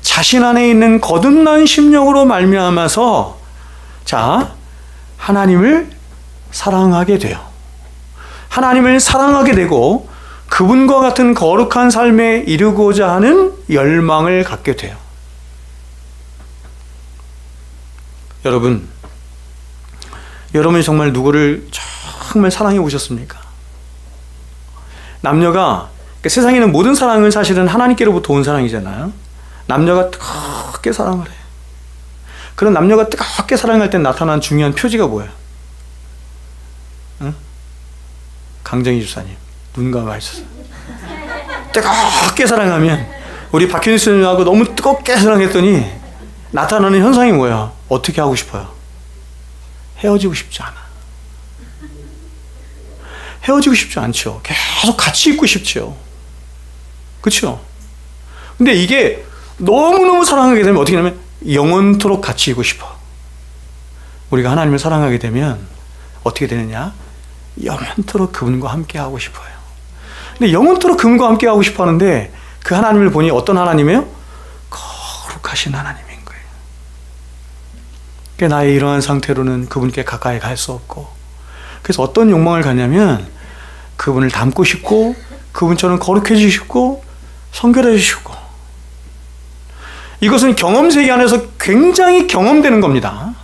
자신 안에 있는 거듭난 심령으로 말미암아서 하나님을 사랑하게 돼요. 하나님을 사랑하게 되고 그분과 같은 거룩한 삶에 이르고자 하는 열망을 갖게 돼요. 여러분이 정말 누구를 정말 사랑해 보셨습니까? 남녀가 세상에는 모든 사랑은 사실은 하나님께로부터 온 사랑이잖아요. 남녀가 뜨겁게 사랑을 해요. 그런 남녀가 뜨겁게 사랑할 때 나타난 중요한 표지가 뭐예요? 응? 강정희 주사님 눈 감아주셔서 뜨겁게 사랑하면 우리 박현희 선생님하고 너무 뜨겁게 사랑했더니 나타나는 현상이 뭐야? 어떻게 하고 싶어요? 헤어지고 싶지 않아. 헤어지고 싶지 않죠. 계속 같이 있고 싶죠. 그렇죠? 근데 이게 너무너무 사랑하게 되면 어떻게 되냐면 영원토록 같이 있고 싶어. 우리가 하나님을 사랑하게 되면 어떻게 되느냐? 영원토록 그분과 함께 하고 싶어요. 근데 영원토록 그분과 함께 하고 싶어 하는데 그 하나님을 보니 어떤 하나님이에요? 거룩하신 하나님인 거예요. 그러니까 나의 이러한 상태로는 그분께 가까이 갈 수 없고, 그래서 어떤 욕망을 갖냐면 그분을 닮고 싶고 그분처럼 거룩해지고 싶고 성결해지고 싶고. 이것은 경험 세계 안에서 굉장히 경험되는 겁니다.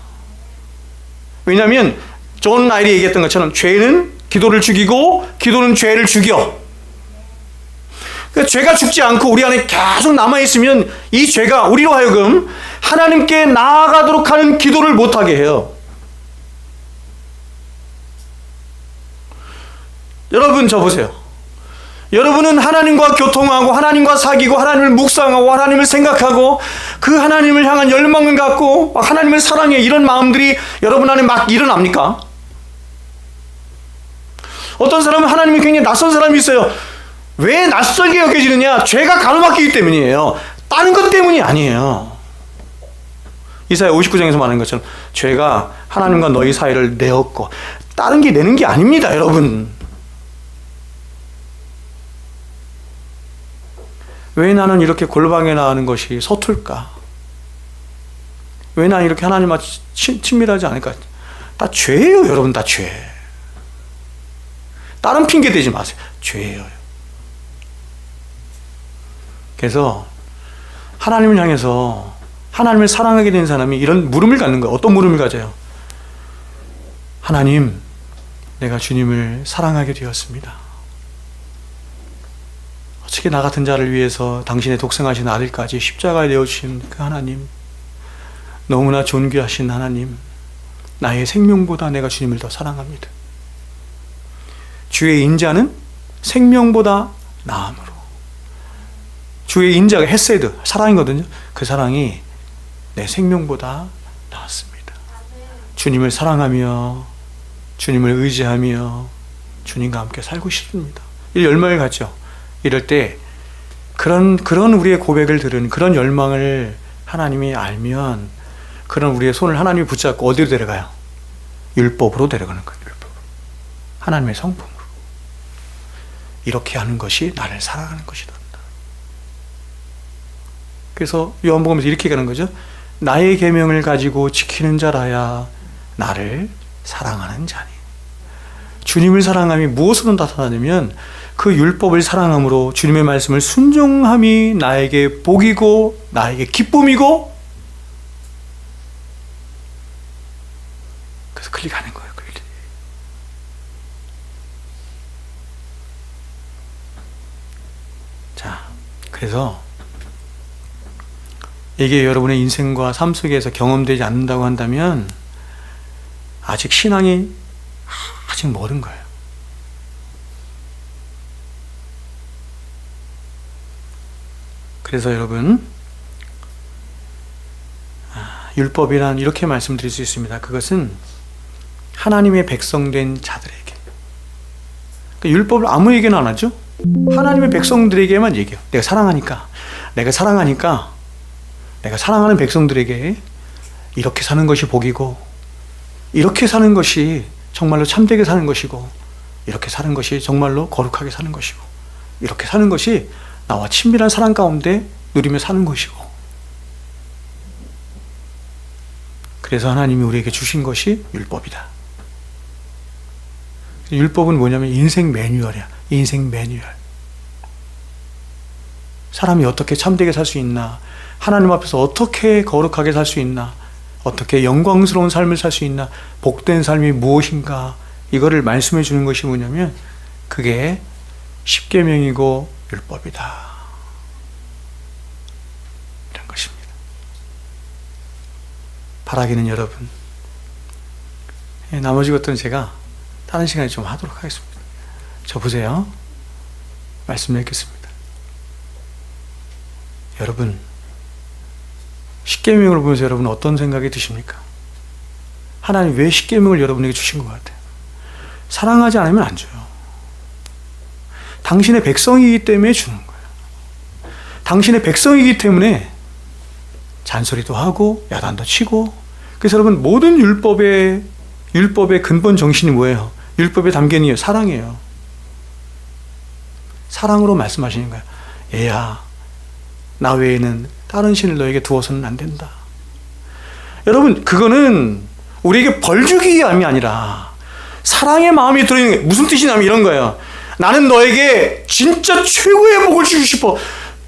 왜냐하면 존 라일이 얘기했던 것처럼 죄는 기도를 죽이고 기도는 죄를 죽여. 그러니까 죄가 죽지 않고 우리 안에 계속 남아있으면 이 죄가 우리로 하여금 하나님께 나아가도록 하는 기도를 못하게 해요. 여러분 저 보세요. 여러분은 하나님과 교통하고 하나님과 사귀고 하나님을 묵상하고 하나님을 생각하고 그 하나님을 향한 열망을 갖고 하나님을 사랑해, 이런 마음들이 여러분 안에 막 일어납니까? 어떤 사람은 하나님이 굉장히 낯선 사람이 있어요. 왜 낯설게 여겨지느냐? 죄가 가로막히기 때문이에요. 다른 것 때문이 아니에요. 이사야 59장에서 말하는 것처럼 죄가 하나님과 너희 사이를 내었고, 다른 게 내는 게 아닙니다, 여러분. 왜 나는 이렇게 골방에 나가는 것이 서툴까? 왜 나는 이렇게 하나님과 친밀하지 않을까? 다 죄예요, 여러분. 다 죄. 다른 핑계 대지 마세요. 죄예요. 그래서 하나님을 향해서 하나님을 사랑하게 된 사람이 이런 물음을 갖는 거예요. 어떤 물음을 가져요? 하나님, 내가 주님을 사랑하게 되었습니다. 어떻게 나 같은 자를 위해서 당신의 독생하신 아들까지 십자가에 내어주신 그 하나님, 너무나 존귀하신 하나님, 나의 생명보다 내가 주님을 더 사랑합니다. 주의 인자는 생명보다 나음으로. 주의 인자가 헤세드, 사랑이거든요. 그 사랑이 내 생명보다 나았습니다. 주님을 사랑하며 주님을 의지하며 주님과 함께 살고 싶습니다. 이 열망을 갖죠. 이럴 때 그런 우리의 고백을 들은 그런 열망을 하나님이 알면 그런 우리의 손을 하나님이 붙잡고 어디로 데려가요? 율법으로 데려가는 거예요. 율법으로. 하나님의 성품으로. 이렇게 하는 것이 나를 사랑하는 것이다. 그래서 요한복음에서 이렇게 가는 거죠. 나의 계명을 가지고 지키는 자라야 나를 사랑하는 자니. 주님을 사랑함이 무엇으로 나타나냐면 그 율법을 사랑함으로 주님의 말씀을 순종함이 나에게 복이고 나에게 기쁨이고, 그래서 클릭하는 거예요. 클릭. 자, 그래서 이게 여러분의 인생과 삶 속에서 경험되지 않는다고 한다면 아직 신앙이 아직 멀은 거예요. 그래서 여러분, 율법이란 이렇게 말씀드릴 수 있습니다. 그것은 하나님의 백성된 자들에게, 그러니까 율법을 아무에게나 안 하죠. 하나님의 백성들에게만 얘기해요. 내가 사랑하니까 내가 사랑하는 백성들에게 이렇게 사는 것이 복이고, 이렇게 사는 것이 정말로 참되게 사는 것이고, 이렇게 사는 것이 정말로 거룩하게 사는 것이고, 이렇게 사는 것이 나와 친밀한 사랑 가운데 누리며 사는 것이고. 그래서 하나님이 우리에게 주신 것이 율법이다. 율법은 뭐냐면 인생 매뉴얼이야. 인생 매뉴얼. 사람이 어떻게 참되게 살 수 있나, 하나님 앞에서 어떻게 거룩하게 살 수 있나, 어떻게 영광스러운 삶을 살 수 있나, 복된 삶이 무엇인가, 이거를 말씀해 주는 것이 뭐냐면 그게 십계명이고 율법이다, 이런 것입니다. 바라기는 여러분, 나머지 것들은 제가 다른 시간에 좀 하도록 하겠습니다. 저 보세요. 말씀 읽겠습니다. 여러분, 십계명을 보면서 여러분 어떤 생각이 드십니까? 하나님 왜 십계명을 여러분에게 주신 것 같아요? 사랑하지 않으면 안 줘요. 당신의 백성이기 때문에 주는 거예요. 당신의 백성이기 때문에 잔소리도 하고 야단도 치고. 그래서 여러분, 모든 율법의 근본 정신이 뭐예요? 율법에 담긴 사랑이에요. 사랑으로 말씀하시는 거예요. 얘야, 나 외에는 다른 신을 너에게 두어서는 안 된다. 여러분, 그거는 우리에게 벌 주기 위함이 아니라 사랑의 마음이 들어있는 게 무슨 뜻이냐면 이런 거예요. 나는 너에게 진짜 최고의 복을 주고 싶어.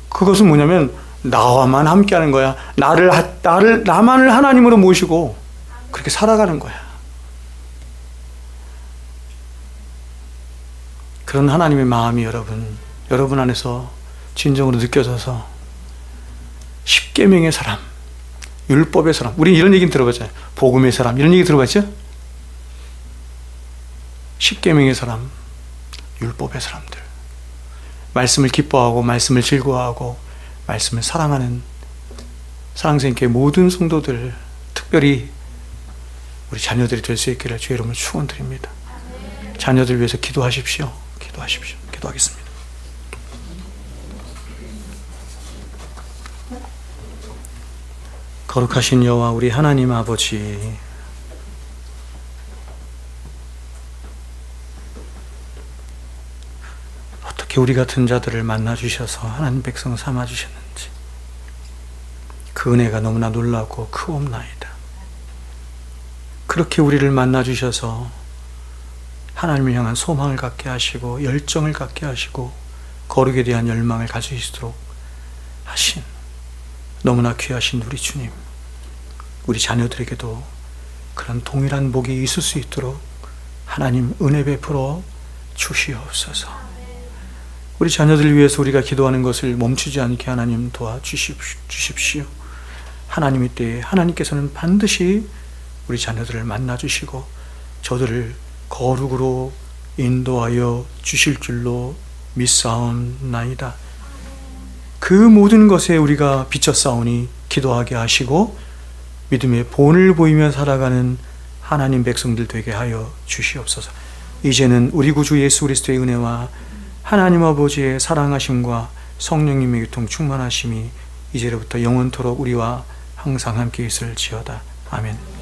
그것은 뭐냐면 나와만 함께하는 거야. 나만을 하나님으로 모시고 그렇게 살아가는 거야. 그런 하나님의 마음이 여러분 안에서 진정으로 느껴져서 십계명의 사람, 율법의 사람, 우리 이런 얘기는 들어봤잖아요. 복음의 사람, 이런 얘기 들어봤죠? 십계명의 사람, 율법의 사람들, 말씀을 기뻐하고 말씀을 즐거워하고 말씀을 사랑하는 사랑생교회 모든 성도들, 특별히 우리 자녀들이 될 수 있기를 주의 이름으로 축원드립니다. 자녀들 위해서 기도하십시오. 기도하겠습니다. 거룩하신 여호와 우리 하나님 아버지, 어떻게 우리 같은 자들을 만나주셔서 하나님 백성 삼아주셨는지 그 은혜가 너무나 놀라고 크옵나이다. 그렇게 우리를 만나주셔서 하나님을 향한 소망을 갖게 하시고 열정을 갖게 하시고 거룩에 대한 열망을 가질 수 있도록 하신 너무나 귀하신 우리 주님, 우리 자녀들에게도 그런 동일한 복이 있을 수 있도록 하나님 은혜 베풀어 주시옵소서. 우리 자녀들을 위해서 우리가 기도하는 것을 멈추지 않게 하나님 도와주십시오. 하나님의 때에 하나님께서는 반드시 우리 자녀들을 만나주시고 저들을 거룩으로 인도하여 주실 줄로 믿사옵나이다. 그 모든 것에 우리가 비춰싸우니 기도하게 하시고 믿음의 본을 보이며 살아가는 하나님 백성들 되게 하여 주시옵소서. 이제는 우리 구주 예수 그리스도의 은혜와 하나님 아버지의 사랑하심과 성령님의 유통 충만하심이 이제로부터 영원토록 우리와 항상 함께 있을지어다. 아멘.